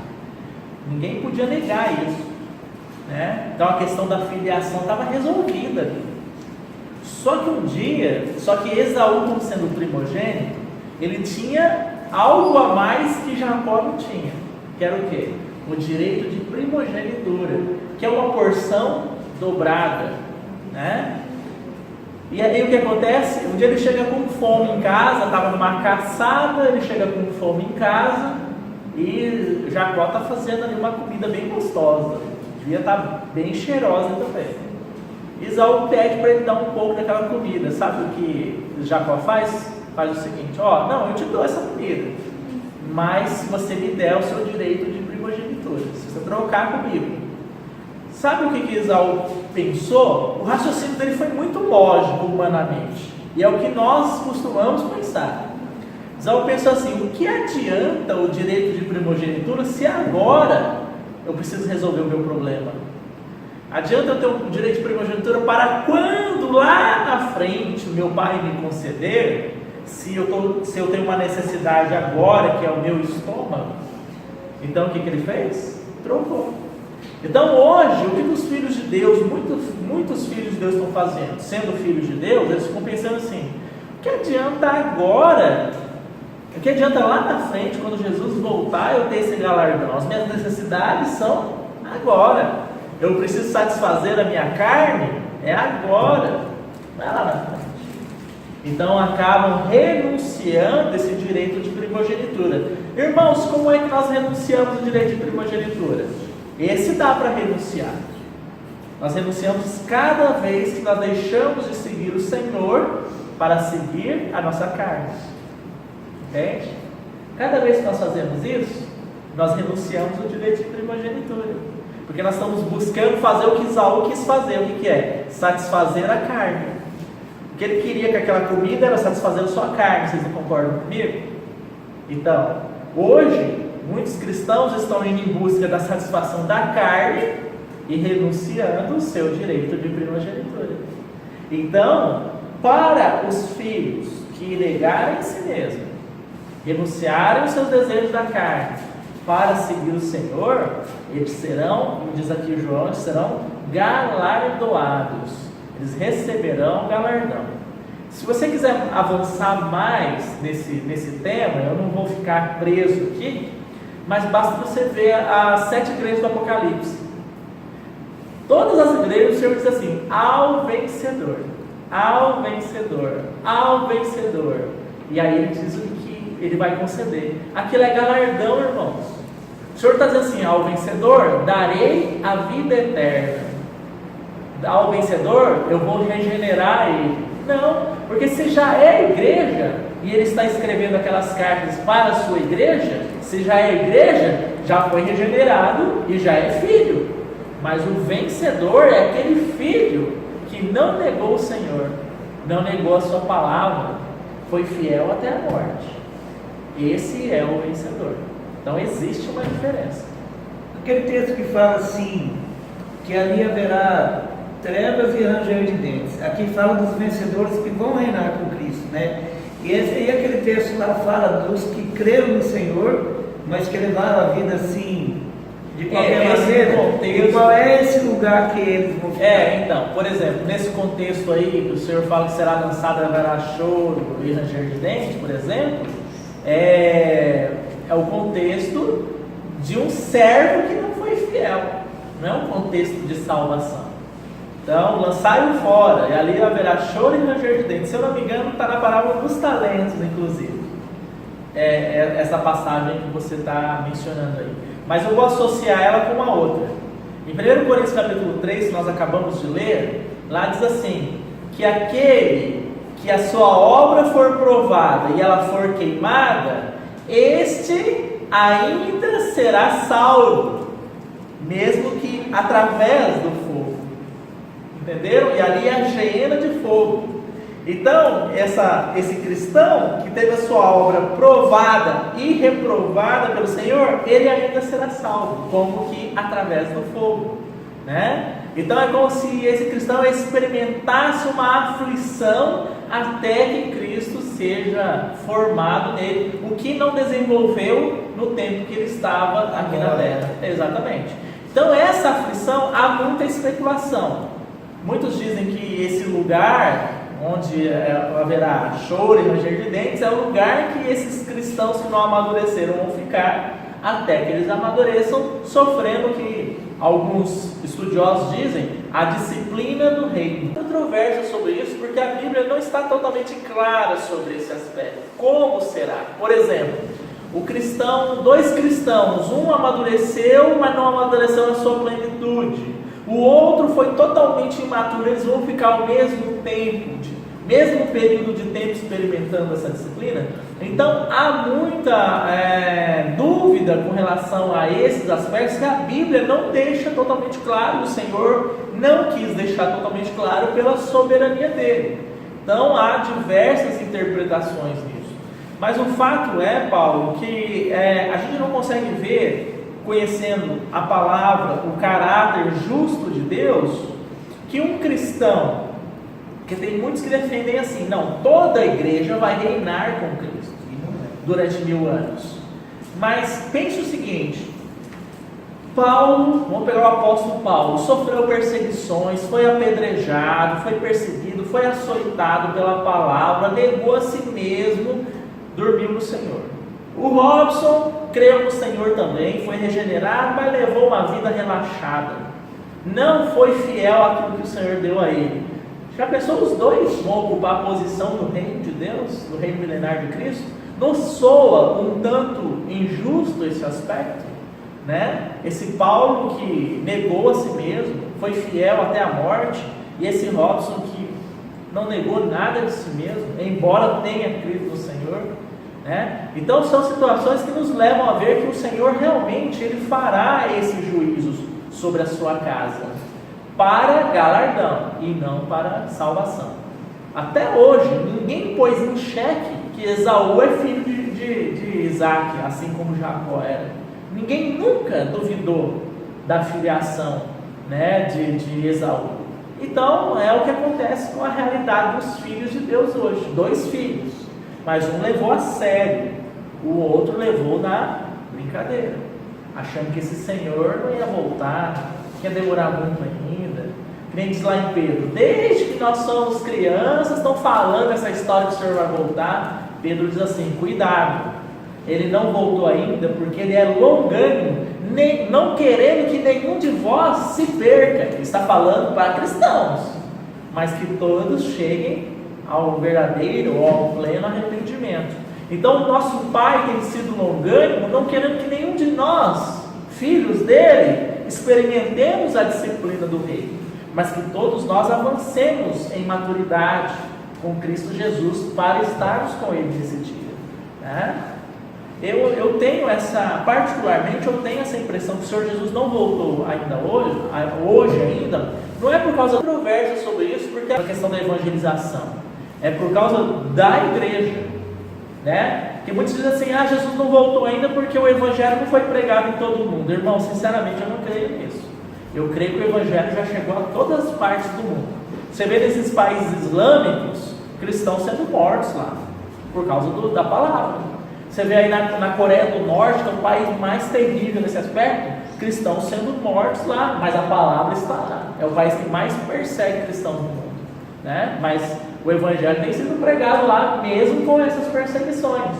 Ninguém podia negar isso, né? Então a questão da filiação estava resolvida ali. Só que Esaú, como sendo primogênito, ele tinha algo a mais que Jacó não tinha, que era o quê? O direito de primogenitura, que é uma porção dobrada, né? E aí o que acontece? Um dia ele chega com fome em casa, estava numa caçada, ele chega com fome em casa e Jacó está fazendo ali uma comida bem gostosa, devia estar bem cheirosa também. Esaú pede para ele dar um pouco daquela comida. Sabe o que Jacó faz? Faz o seguinte: não, eu te dou essa comida, mas se você me der o seu direito de primogenitura, se você trocar comigo. Sabe o que Esaú pensou? O raciocínio dele foi muito lógico humanamente, e é o que nós costumamos pensar. Esaú pensou assim: o que adianta o direito de primogenitura se agora eu preciso resolver o meu problema? Adianta eu ter o direito de primogenitura para quando lá na frente o meu pai me conceder, se eu tenho uma necessidade agora, que é o meu estômago? Então o que ele fez? Trocou. Então hoje, o que os filhos de Deus, muitos filhos de Deus estão fazendo, sendo filhos de Deus, eles ficam pensando assim: o que adianta agora? O que adianta lá na frente, quando Jesus voltar, eu ter esse galardão? As minhas necessidades são agora. Eu preciso satisfazer a minha carne, é agora, não é lá na frente. Então acabam renunciando esse direito de primogenitura. Irmãos, como é que nós renunciamos o direito de primogenitura? Esse dá para renunciar. Nós renunciamos cada vez que nós deixamos de seguir o Senhor para seguir a nossa carne. Entende? Cada vez que nós fazemos isso, nós renunciamos o direito de primogenitura. Porque nós estamos buscando fazer o que Esaú quis fazer. O que é? Satisfazer a carne. O que ele queria com aquela comida era satisfazer a sua carne. Vocês não concordam comigo? Então, hoje, muitos cristãos estão indo em busca da satisfação da carne e renunciando o seu direito de primogenitura. Então, para os filhos que negarem a si mesmos, renunciarem os seus desejos da carne, para seguir o Senhor, eles serão, como diz aqui João, eles serão galardoados, eles receberão galardão. Se você quiser avançar mais nesse tema, eu não vou ficar preso aqui, mas basta você ver as 7 igrejas do Apocalipse. Todas as igrejas, o Senhor diz assim: ao vencedor, ao vencedor, ao vencedor. E aí ele diz o que ele vai conceder. Aquilo é galardão, irmãos. O Senhor está dizendo assim: ao vencedor darei a vida eterna. Ao vencedor eu vou regenerar ele. Não, porque se já é igreja e ele está escrevendo aquelas cartas para a sua igreja, se já é igreja, já foi regenerado e já é filho. Mas o vencedor é aquele filho que não negou o Senhor, não negou a sua palavra, foi fiel até a morte. Esse é o vencedor. Então existe uma diferença. Aquele texto que fala assim, que ali haverá trevas e ranger de dentes. Aqui fala dos vencedores que vão reinar com Cristo, né? E aquele texto lá fala dos que creram no Senhor, mas que levaram a vida assim, de qualquer maneira. E qual é esse lugar que eles vão ficar? Então, por exemplo, nesse contexto aí, que o Senhor fala que será lançado, haverá choro e ranger de dentes, por exemplo, é o contexto de um servo que não foi fiel, não é um contexto de salvação. Então, lançai-o fora, e ali haverá choro e ranger de dentes. Se eu não me engano, está na parábola dos talentos, inclusive. Essa passagem que você está mencionando aí. Mas eu vou associar ela com uma outra. Em 1 Coríntios capítulo 3, que nós acabamos de ler, lá diz assim, que aquele que a sua obra for provada e ela for queimada, este ainda será salvo, mesmo que através do fogo. Entenderam? E ali é a geena de fogo. Então, esse cristão que teve a sua obra provada e reprovada pelo Senhor, ele ainda será salvo, como que através do fogo, né? Então é como se esse cristão experimentasse uma aflição até que Cristo seja formado nele, o que não desenvolveu no tempo que ele estava aqui na terra. Exatamente. Então essa aflição, há muita especulação. Muitos dizem que esse lugar onde haverá choro e ranger de dentes é o lugar que esses cristãos que não amadureceram vão ficar até que eles amadureçam, sofrendo o que alguns estudiosos dizem, a disciplina do reino. Controvérsia sobre isso, porque a Bíblia não está totalmente clara sobre esse aspecto. Como será? Por exemplo, dois cristãos, um amadureceu, mas não amadureceu na sua plenitude. O outro foi totalmente imaturo, eles vão ficar ao mesmo período de tempo experimentando essa disciplina. Então há muita dúvida com relação a esses aspectos que a Bíblia não deixa totalmente claro, o Senhor não quis deixar totalmente claro pela soberania dele. Então há diversas interpretações nisso. Mas o fato é, Paulo, que a gente não consegue ver, conhecendo a palavra, o caráter justo de Deus, que um cristão, porque tem muitos que defendem assim, não, toda a igreja vai reinar com Cristo durante 1000 anos. Mas pense o seguinte, Paulo, vamos pegar o apóstolo Paulo, sofreu perseguições, foi apedrejado, foi perseguido, foi açoitado pela palavra, negou a si mesmo, dormiu no Senhor. O Robson creu no Senhor também, foi regenerado, mas levou uma vida relaxada, não foi fiel àquilo que o Senhor deu a ele. Já pensou, os dois vão ocupar a posição do reino de Deus, do reino milenar de Cristo? Não soa um tanto injusto esse aspecto, né? Esse Paulo que negou a si mesmo, foi fiel até a morte, e esse Robson que não negou nada de si mesmo, embora tenha crido no Senhor, né? Então são situações que nos levam a ver que o Senhor realmente ele fará esses juízos sobre a sua casa, para galardão e não para salvação. Até hoje, ninguém pôs em xeque que Esaú é filho de Isaac, assim como Jacó era. Ninguém nunca duvidou da filiação, né, de Esaú. Então, é o que acontece com a realidade dos filhos de Deus hoje. 2 filhos, mas um levou a sério, o outro levou na brincadeira, achando que esse Senhor não ia voltar, que ia demorar muito ainda. Que nem diz lá em Pedro, desde que nós somos crianças, estão falando essa história que o Senhor vai voltar. Pedro diz assim, cuidado, ele não voltou ainda, porque ele é longânimo, não querendo que nenhum de vós se perca. Ele está falando para cristãos, mas que todos cheguem ao verdadeiro ou ao pleno arrependimento. Então o nosso Pai tem sido longânimo, não querendo que nenhum de nós, filhos dele, experimentemos a disciplina do Rei, mas que todos nós avancemos em maturidade com Cristo Jesus para estarmos com Ele nesse dia, né? Eu tenho particularmente eu tenho essa impressão que o Senhor Jesus não voltou ainda hoje ainda, não é por causa da controvérsia sobre isso, porque é a questão da evangelização, é por causa da igreja, né? Que muitos dizem assim, Jesus não voltou ainda porque o evangelho não foi pregado em todo mundo. Irmão, sinceramente eu não creio nisso. Eu creio que o evangelho já chegou a todas as partes do mundo. Você vê nesses países islâmicos, cristãos sendo mortos lá, por causa da palavra. Você vê aí na Coreia do Norte, que é o país mais terrível nesse aspecto, cristãos sendo mortos lá, mas a palavra está lá. É o país que mais persegue cristãos no mundo, né? Mas o evangelho tem sido pregado lá, mesmo com essas perseguições.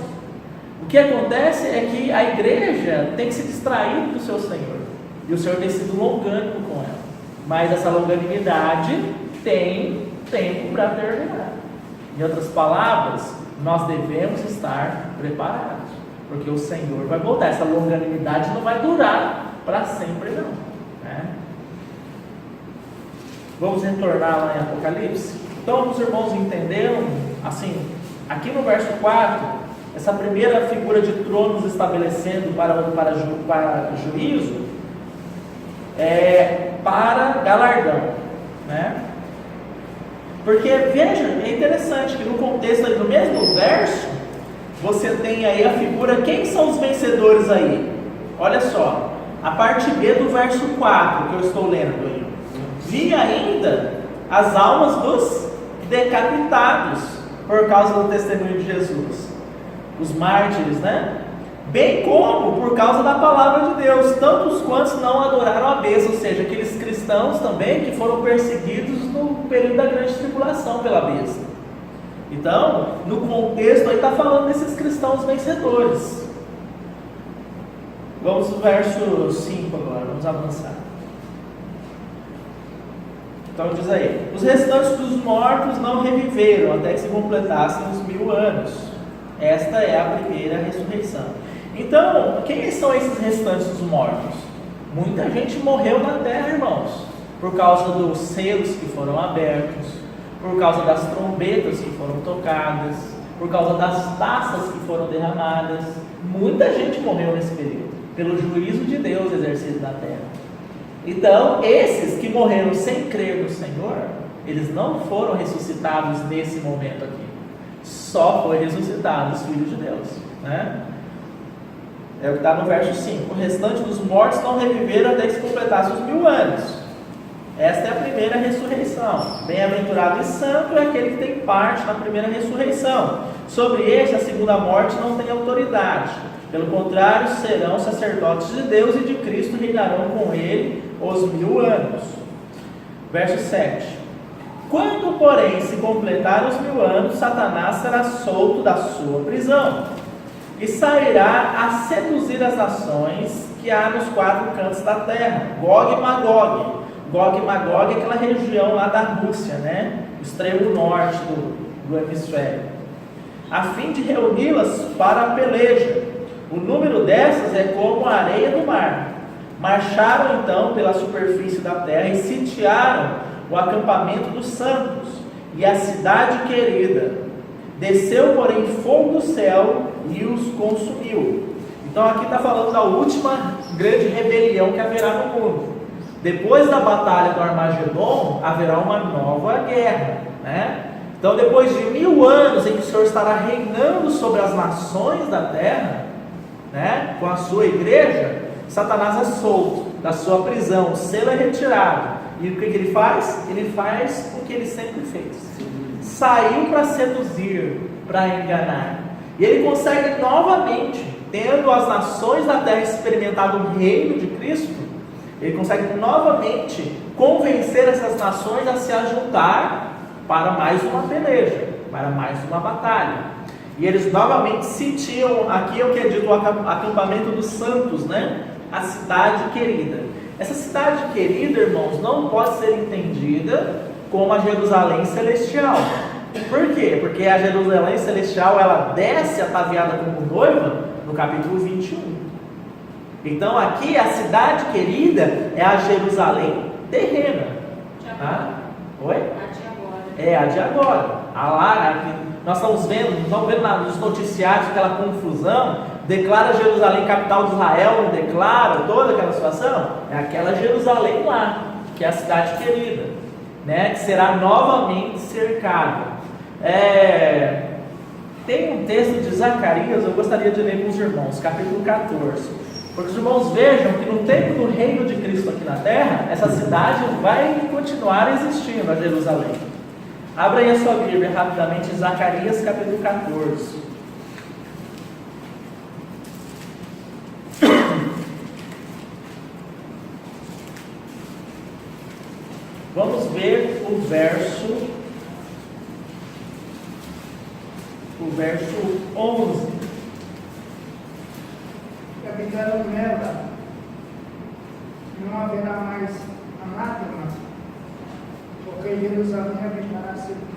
O que acontece é que a igreja tem que se distrair do seu Senhor, e o Senhor tem sido longânimo com ela, mas essa longanimidade tem tempo para terminar. Em outras palavras, nós devemos estar preparados, porque o Senhor vai voltar. Essa longanimidade não vai durar para sempre não, né? Vamos retornar lá em Apocalipse? Então, os irmãos entenderam, assim, aqui no verso 4, essa primeira figura de tronos estabelecendo para juízo, para galardão, né? Porque, veja, é interessante que no contexto do mesmo verso, você tem aí a figura, quem são os vencedores aí? Olha só, a parte B do verso 4, que eu estou lendo aí. Vi ainda as almas dos decapitados, por causa do testemunho de Jesus. Os mártires, né? Bem como por causa da palavra de Deus, tantos quantos não adoraram a besta, ou seja, aqueles cristãos também que foram perseguidos no período da grande tribulação pela besta. Então, no contexto aí está falando desses cristãos vencedores. Vamos no verso 5 agora, vamos avançar. Então diz aí: os restantes dos mortos não reviveram até que se completassem os 1000 anos. Esta é a primeira ressurreição. Então, quem são esses restantes dos mortos? Muita gente morreu na terra, irmãos, por causa dos selos que foram abertos, por causa das trombetas que foram tocadas, por causa das taças que foram derramadas. Muita gente morreu nesse período, pelo juízo de Deus exercido na terra. Então, esses que morreram sem crer no Senhor, eles não foram ressuscitados nesse momento aqui. Só foi ressuscitado os filhos de Deus, né? É o que está no verso 5. O restante dos mortos não reviveram até que se completassem os 1000 anos. Esta é a primeira ressurreição. Bem-aventurado e santo é aquele que tem parte na primeira ressurreição. Sobre este, a segunda morte não tem autoridade. Pelo contrário, serão sacerdotes de Deus e de Cristo, reinarão com ele os 1000 anos. Verso 7. Quando, porém, se completarem os 1000 anos, Satanás será solto da sua prisão e sairá a seduzir as nações que há nos 4 cantos da terra, Gog e Magog. Gog e Magog é aquela região lá da Rússia, né? O extremo norte do hemisfério, a fim de reuni-las para a peleja. O número dessas é como a areia do mar. Marcharam então pela superfície da terra e sitiaram o acampamento dos santos e a cidade querida. Desceu, porém, fogo do céu e os consumiu. Então aqui está falando da última grande rebelião que haverá no mundo. Depois da batalha do Armagedon, haverá uma nova guerra, né? Então, depois de 1000 anos em que o Senhor estará reinando sobre as nações da terra, né, com a sua igreja, Satanás é solto da sua prisão, o selo é retirado. E o que ele faz? Ele faz o que ele sempre fez. Saiu para seduzir, para enganar. E ele consegue novamente, tendo as nações da terra experimentado o reino de Cristo, ele consegue novamente convencer essas nações a se ajuntar para mais uma peleja, para mais uma batalha. E eles novamente sitiam, aqui é o que é dito, o acampamento dos santos, né? A cidade querida. Essa cidade querida, irmãos, não pode ser entendida como a Jerusalém celestial. Por quê? Porque a Jerusalém celestial, ela desce ataviada como noiva no capítulo 21. Então aqui a cidade querida é a Jerusalém terrena. Tá? Oi? A de agora. Nós estamos vendo, nos noticiários aquela confusão, declara Jerusalém capital de Israel, não declara toda aquela situação, é aquela Jerusalém lá, que é a cidade querida, né, que será novamente cercada. Tem um texto de Zacarias, eu gostaria de ler com os irmãos, capítulo 14, porque os irmãos vejam que no tempo do reino de Cristo aqui na terra, essa cidade vai continuar existindo, a Jerusalém. Abra aí a sua Bíblia rapidamente, Zacarias capítulo 14. Vamos ver o verso 11. Habitaram nela, não haverá mais anátema, porque Jerusalém habitará segura.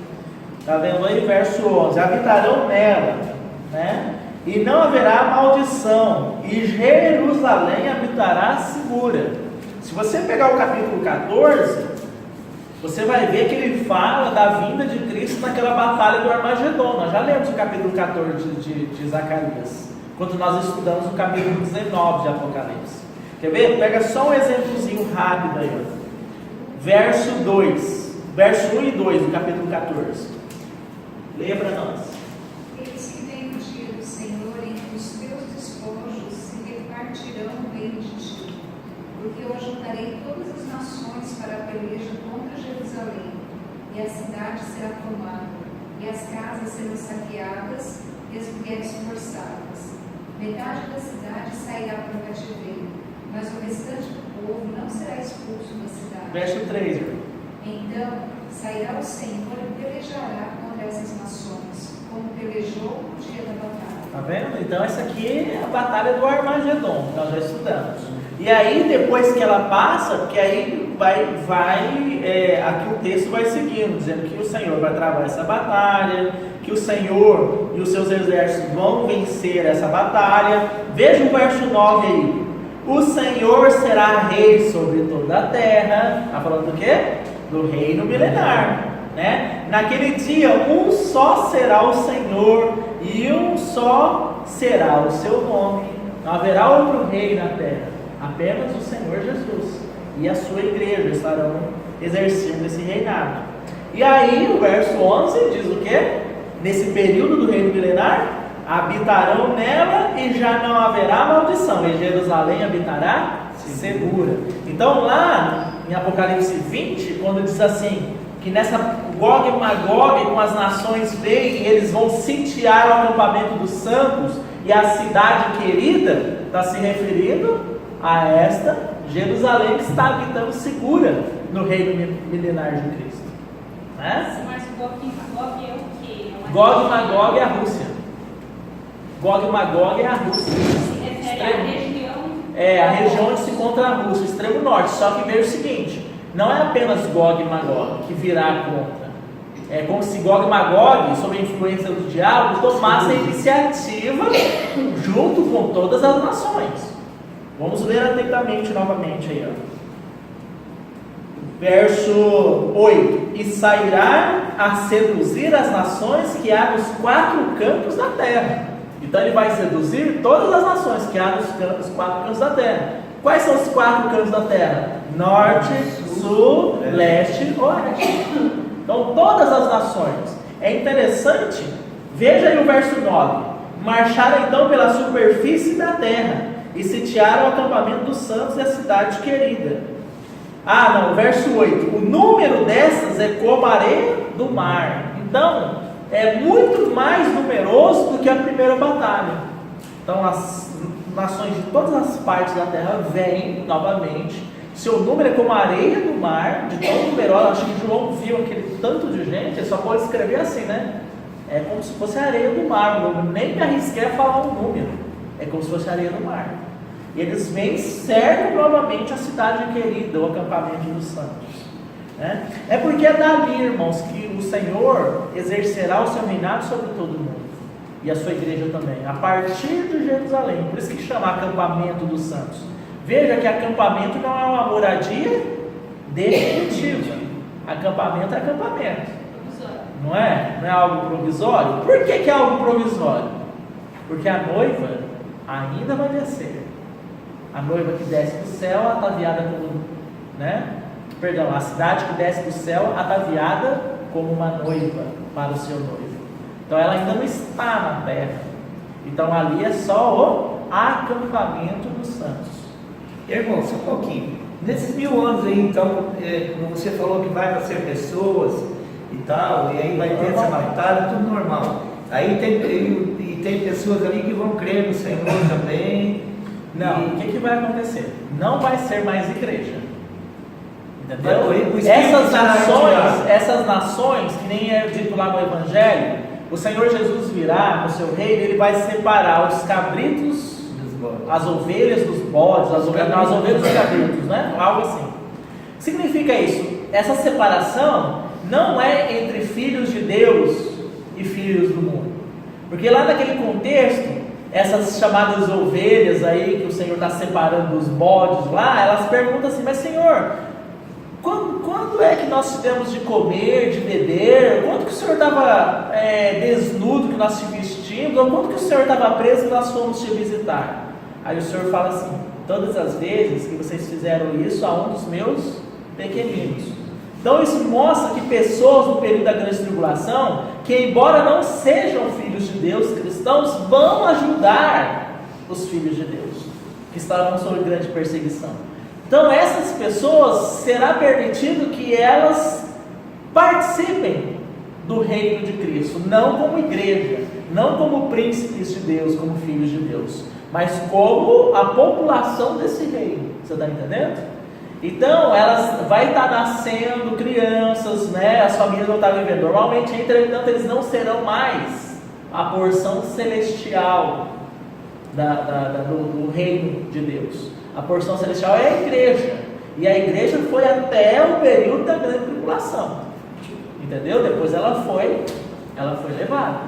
Está vendo aí o verso 11? Habitarão nela, né? E não haverá maldição, e Jerusalém habitará segura. Se você pegar o capítulo 14, você vai ver que ele fala da vinda de Cristo naquela batalha do Armagedon. Nós já lemos o capítulo 14 de Zacarias, quando nós estudamos o capítulo 19 de Apocalipse. Quer ver? Pega só um exemplozinho rápido aí. Verso 1 e 2 do capítulo 14. Leia para nós. Eles que vêm no dia do Senhor, entre os teus despojos, se repartirão no meio de ti. Porque eu ajuntarei todas as nações para a peleja contra Jerusalém, e a cidade será tomada, e as casas serão saqueadas, e as mulheres forçadas. Metade da cidade sairá para o cativeiro, mas o restante do povo não será expulso da cidade. Verso 3. Então sairá o Senhor e pelejará contra essas nações, como pelejou no dia da batalha. Tá vendo? Então essa aqui é a batalha do Armagedon, que nós já estudamos. E aí depois que ela passa, porque aí aqui o texto vai seguindo, dizendo que o Senhor vai travar essa batalha, que o Senhor e os seus exércitos vão vencer essa batalha. Veja o verso 9 aí. O Senhor será rei sobre toda a terra. Está falando do quê? Do reino milenar, né? Naquele dia, um só será o Senhor e um só será o seu nome. Não haverá outro rei na terra, apenas o Senhor Jesus e a sua igreja estarão exercendo esse reinado. E aí o verso 11 diz o quê? Nesse período do reino milenar, habitarão nela e já não haverá maldição, e Jerusalém habitará segura. Então lá em Apocalipse 20, quando diz assim, que nessa Gog e Magog com as nações vêm e eles vão sitiar o acampamento dos santos e a cidade querida, está se referindo a esta Jerusalém que está habitando segura no reino milenar de Cristo, né? Mas Gog e Magog é o quê? Gog e Magog é a Rússia. Gog e Magog é a Rússia. Se refere à região. É a região onde se encontra a Rússia, o extremo norte. Só que veja o seguinte: não é apenas Gog e Magog que virá contra. É como se Gog e Magog, sob a influência do diabo, tomassem a iniciativa junto com todas as nações. Vamos ler atentamente novamente aí, ó. Verso 8: E sairá a seduzir as nações que há nos 4 cantos da terra. Então ele vai seduzir todas as nações que há nos 4 cantos da terra. Quais são os 4 cantos da terra? Norte, sul, leste, oeste. Então todas as nações. É interessante, veja aí o verso 9: Marcharam então pela superfície da terra e sitiaram o acampamento dos santos e a cidade querida. Verso 8: O número dessas é como a areia do mar. Então é muito mais numeroso do que a primeira batalha. Então as nações de todas as partes da terra vêm novamente. Seu número é como a areia do mar, de tão numerosa. Acho que João viu aquele tanto de gente, ele só pode escrever assim, né? É como se fosse a areia do mar. Eu nem me arrisquei a falar um número. É como se fosse a areia do mar. E eles vêm e cercam novamente a cidade querida, o acampamento dos santos. Né? É porque é dali, irmãos, que o Senhor exercerá o seu reinado sobre todo mundo. E a sua igreja também, a partir de Jerusalém. Por isso que chama acampamento dos santos. Veja que acampamento não é uma moradia definitiva. Acampamento é acampamento. Não é? Não é algo provisório? Por que é algo provisório? Porque a noiva ainda vai descer. A noiva que desce do céu, ataviada como, a cidade que desce do céu, ataviada como uma noiva para o seu noivo. Então ela ainda não está na terra. Então ali é só o acampamento dos santos. Irmão, só um pouquinho. Nesses 1000 anos aí, então, como você falou que vai nascer pessoas e tal, e aí vai ter essa batalha, tudo normal. Aí tem pessoas ali que vão crer no Senhor também. Não, o que vai acontecer? Não vai ser mais igreja. Entendeu? Essas nações, que nem é dito lá no Evangelho, o Senhor Jesus virá no seu reino, ele vai separar os cabritos, as ovelhas dos bodes, as ovelhas dos cabritos, né? Algo assim. Significa isso? Essa separação não é entre filhos de Deus e filhos do mundo. Porque lá naquele contexto, essas chamadas ovelhas aí, que o Senhor está separando dos bodes lá, elas perguntam assim: mas Senhor, quando quando é que nós tivemos de comer, de beber? Quando que o Senhor estava desnudo que nós te vestimos? Ou quando que o Senhor estava preso que nós fomos te visitar? Aí o Senhor fala assim: todas as vezes que vocês fizeram isso a um dos meus pequeninos. Então isso mostra que pessoas no período da grande tribulação, que embora não sejam filhos de Deus, cristãos, vão ajudar os filhos de Deus, que estavam sob grande perseguição. Então essas pessoas, será permitido que elas participem do reino de Cristo, não como igreja, não como príncipes de Deus, como filhos de Deus, mas como a população desse reino. Você está entendendo? Então, elas vai estar nascendo crianças, né? As famílias vão estar vivendo normalmente, entretanto, eles não serão mais a porção celestial do reino de Deus. A porção celestial é a igreja, e a igreja foi até o período da grande tribulação, entendeu? Depois ela foi levada,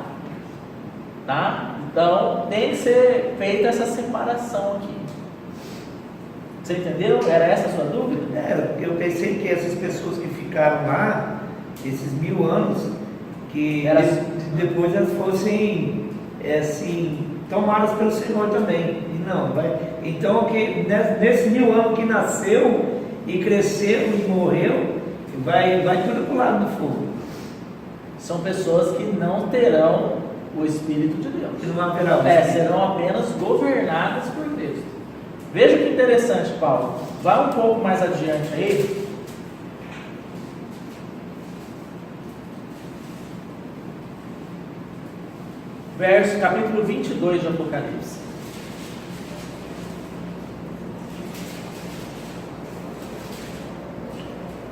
tá? Então, tem que ser feita essa separação aqui. Você entendeu? Era essa a sua dúvida? Eu pensei que essas pessoas que ficaram lá, esses 1000 anos, que depois elas fossem assim, tomadas pelo Senhor também. E não, vai. Então, que nesses 1000 anos que nasceu e cresceu e morreu, vai tudo para o lado do fogo. São pessoas que não terão o Espírito de Deus. Que não haverá. Serão apenas governadas por Deus. Veja que interessante, Paulo. Vai um pouco mais adiante aí. Capítulo 22 de Apocalipse.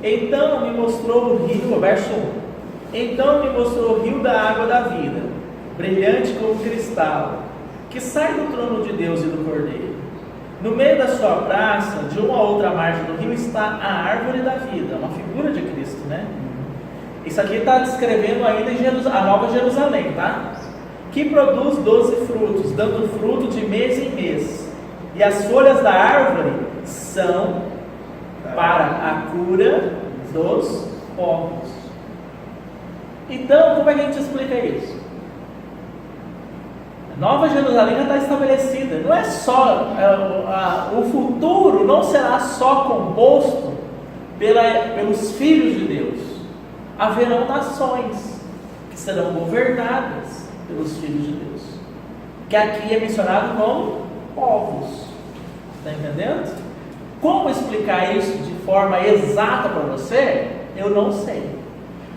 Então me mostrou o rio, verso 1. Então me mostrou o rio da água da vida, brilhante como cristal, que sai do trono de Deus e do Cordeiro. No meio da sua praça, de uma a outra margem do rio, está a árvore da vida, uma figura de Cristo, né? Isso aqui está descrevendo ainda a Nova Jerusalém, tá? Que produz 12 frutos, dando fruto de mês em mês. E as folhas da árvore são para a cura dos povos. Então, como é que a gente explica isso? Nova Jerusalém já está estabelecida. Não é só o futuro não será só composto pelos filhos de Deus. Haverão nações que serão governadas pelos filhos de Deus, que aqui é mencionado como povos. Está entendendo? Como explicar isso de forma exata para você? Eu não sei.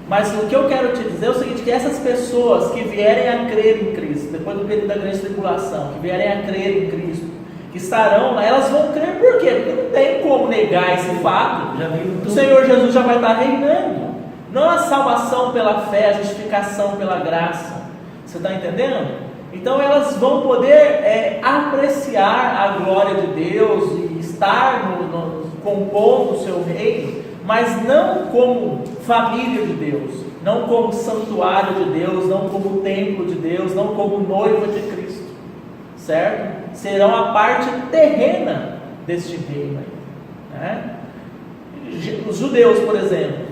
Mas o que eu quero te dizer é o seguinte, que essas pessoas que vierem a crer em Cristo, depois do período da grande tribulação, que vierem a crer em Cristo, que estarão lá, elas vão crer por quê? Porque não tem como negar esse fato. O Senhor Jesus já vai estar reinando. Não a salvação pela fé, a justificação pela graça. Você está entendendo? Então elas vão poder apreciar a glória de Deus e estar compondo o seu reino, mas não como família de Deus, não como santuário de Deus, não como templo de Deus, não como noiva de Cristo, certo? Serão a parte terrena deste reino aí, né? Os judeus, por exemplo,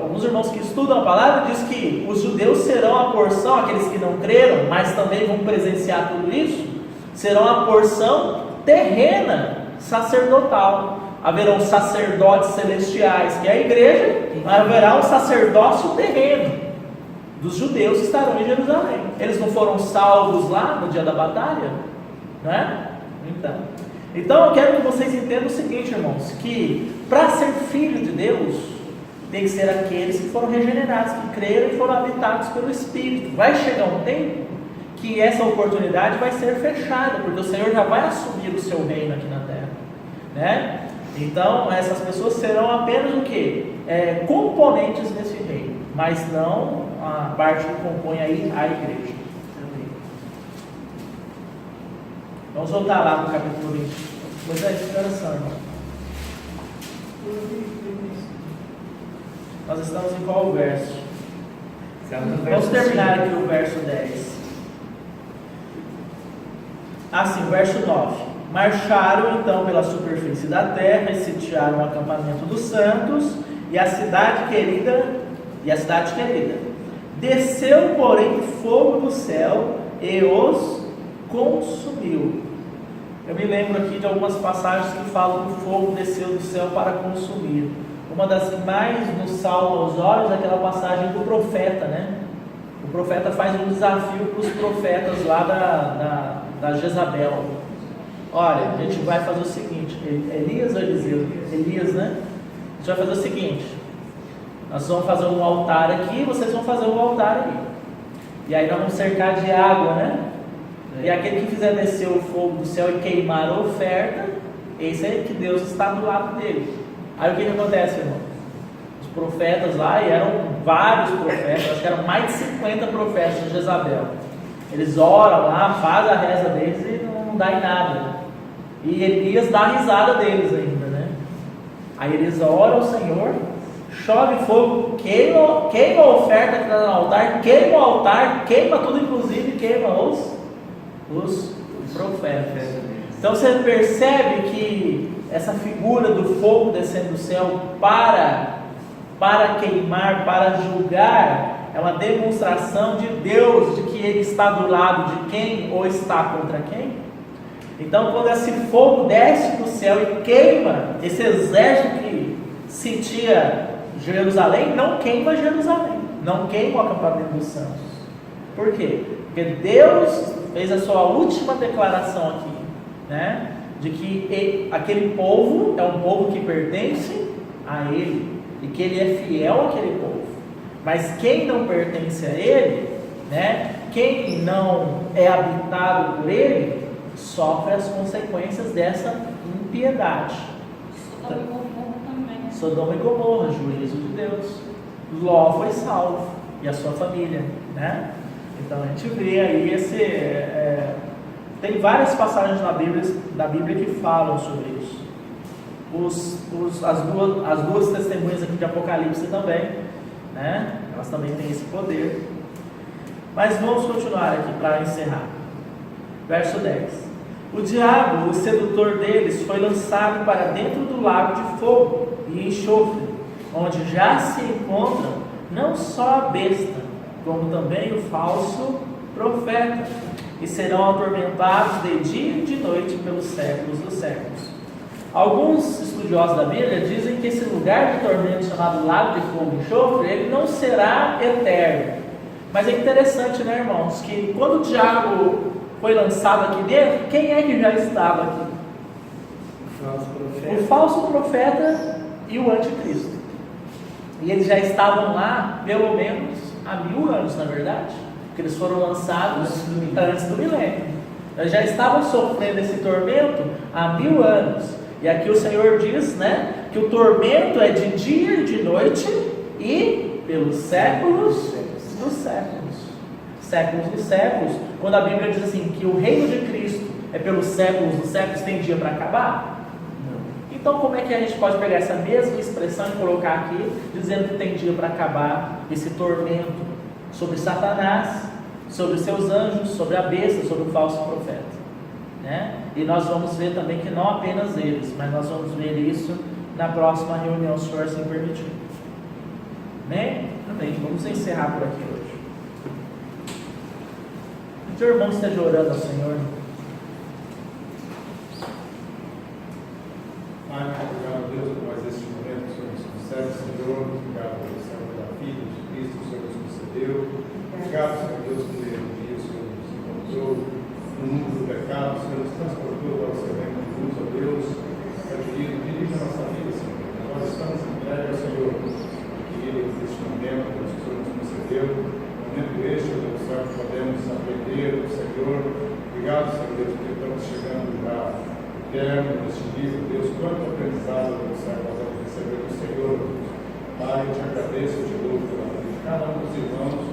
alguns irmãos que estudam a palavra dizem que os judeus serão a porção, aqueles que não creram, mas também vão presenciar tudo isso, serão a porção terrena sacerdotal. Haverão sacerdotes celestiais, que é a igreja, mas haverá um sacerdócio terreno dos judeus que estarão em Jerusalém. Eles não foram salvos lá no dia da batalha? Não é? Então eu quero que vocês entendam o seguinte, irmãos, que para ser filho de Deus, tem que ser aqueles que foram regenerados, que creram e foram habitados pelo Espírito. Vai chegar um tempo que essa oportunidade vai ser fechada, porque o Senhor já vai assumir o seu reino aqui na terra, né? Então, essas pessoas serão apenas o quê? Componentes desse reino, mas não a parte que compõe aí a igreja. Vamos voltar lá no capítulo 20. Depois da explicação, irmão. Nós estamos em qual verso? Vamos terminar aqui o verso 10. Sim, o verso 9. Marcharam então pela superfície da terra e sitiaram o acampamento dos santos e a cidade querida. Desceu, porém, fogo do céu e os consumiu. Eu me lembro aqui de algumas passagens que falam que o fogo desceu do céu para consumir. Uma das que mais nos salta aos olhos é aquela passagem do profeta, né? O profeta faz um desafio para os profetas lá da Jezabel. Olha, a gente vai fazer o seguinte, Elias ou Eliseu? Elias, né? A gente vai fazer o seguinte, nós vamos fazer um altar aqui, vocês vão fazer um altar aí. E aí nós vamos cercar de água, né? E aquele que fizer descer o fogo do céu e queimar a oferta, esse é que Deus está do lado dele. Aí o que acontece, irmão? Os profetas lá, e eram vários profetas, acho que eram mais de 50 profetas de Jezabel. Eles oram lá, fazem a reza deles e não dá em nada. E Elias dá a risada deles ainda, né? Aí eles oram ao Senhor, chove fogo, queima a oferta que está no altar, queima o altar, queima tudo, inclusive queima os profetas. Então você percebe que essa figura do fogo descendo do céu para queimar, para julgar, é uma demonstração de Deus, de que Ele está do lado de quem ou está contra quem. Então quando esse fogo desce do céu e queima esse exército que sentia Jerusalém, não queima Jerusalém, não queima o acampamento dos santos. Por quê? Porque Deus fez a sua última declaração aqui, né? De que aquele povo é um povo que pertence a Ele e que Ele é fiel àquele povo. Mas quem não pertence a Ele, né? Quem não é habitado por Ele, sofre as consequências dessa impiedade. Sodoma e Gomorra também. Sodoma e Gomorra, juízo de Deus. Ló foi salvo e a sua família, né? Então a gente vê aí tem várias passagens na Bíblia que falam sobre isso. As duas testemunhas aqui de Apocalipse também, né? Elas também têm esse poder. Mas vamos continuar aqui para encerrar. Verso 10. O diabo, o sedutor deles, foi lançado para dentro do lago de fogo e enxofre, onde já se encontram não só a besta, como também o falso profeta, e serão atormentados de dia e de noite pelos séculos dos séculos. Alguns estudiosos da Bíblia dizem que esse lugar de tormento chamado lago de fogo e enxofre, ele não será eterno. Mas é interessante, né, irmãos, que quando o diabo foi lançado aqui dentro, quem é que já estava aqui? O falso profeta e o anticristo. E eles já estavam lá pelo menos há 1000 anos, na verdade, porque eles foram lançados antes do milênio. Eles já estavam sofrendo esse tormento há 1000 anos. E aqui o Senhor diz, né, que o tormento é de dia e de noite e pelos séculos dos séculos. Séculos dos séculos. Quando a Bíblia diz assim que o reino de Cristo é pelos séculos dos séculos, tem dia para acabar? Não. Então como é que a gente pode pegar essa mesma expressão e colocar aqui, dizendo que tem dia para acabar esse tormento sobre Satanás, sobre seus anjos, sobre a besta, sobre o falso profeta, né? E nós vamos ver também que não apenas eles, mas nós vamos ver isso na próxima reunião, se o Senhor assim permitir. Amém? Amém. Vamos encerrar por aqui hoje. Que o irmão esteja orando ao Senhor. Pai, obrigado, Deus, por mais este momento que o Senhor nos concede, Senhor. Obrigado pelo céu da vida de Cristo, que o Senhor nos concedeu. Obrigado, Senhor Deus, por ele dia o Senhor nos encontrou no mundo do pecado, o Senhor nos transportou para o seu reino de luz, ó Deus. Pai querido, dirige a nossa vida, Senhor. Nós estamos entregues ao Senhor, querido, neste momento que o Senhor nos concedeu. Momento este, ó Deus, que podemos aprender do Senhor. Obrigado, Senhor Deus, porque estamos chegando já termo deste livro, Deus, quanto aprendizado, Deus, nós vamos receber do Senhor. Pai, eu te agradeço, eu te louvo pela vida de cada um dos irmãos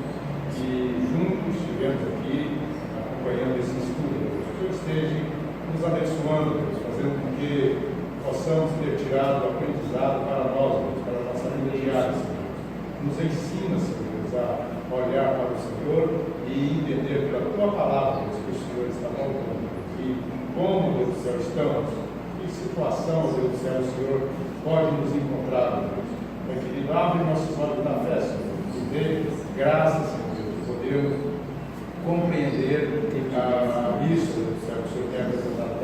que juntos estivemos aqui acompanhando esse estudo. Que o Senhor esteja nos abençoando, Deus, fazendo com que possamos ter tirado o aprendizado para nós, Deus, para a nossa vida diária, Senhor. Nos ensina, Senhor Deus, a olhar para o Senhor e entender pela tua palavra, Deus, que o Senhor está voltando. E como, Deus do céu, estamos, que situação, Deus do céu, o Senhor pode nos encontrar, Deus. Meu querido, abre nossos olhos na fé, Senhor, e dê graças, Senhor, Deus, podemos compreender isso, Deus do céu, que o Senhor tem apresentado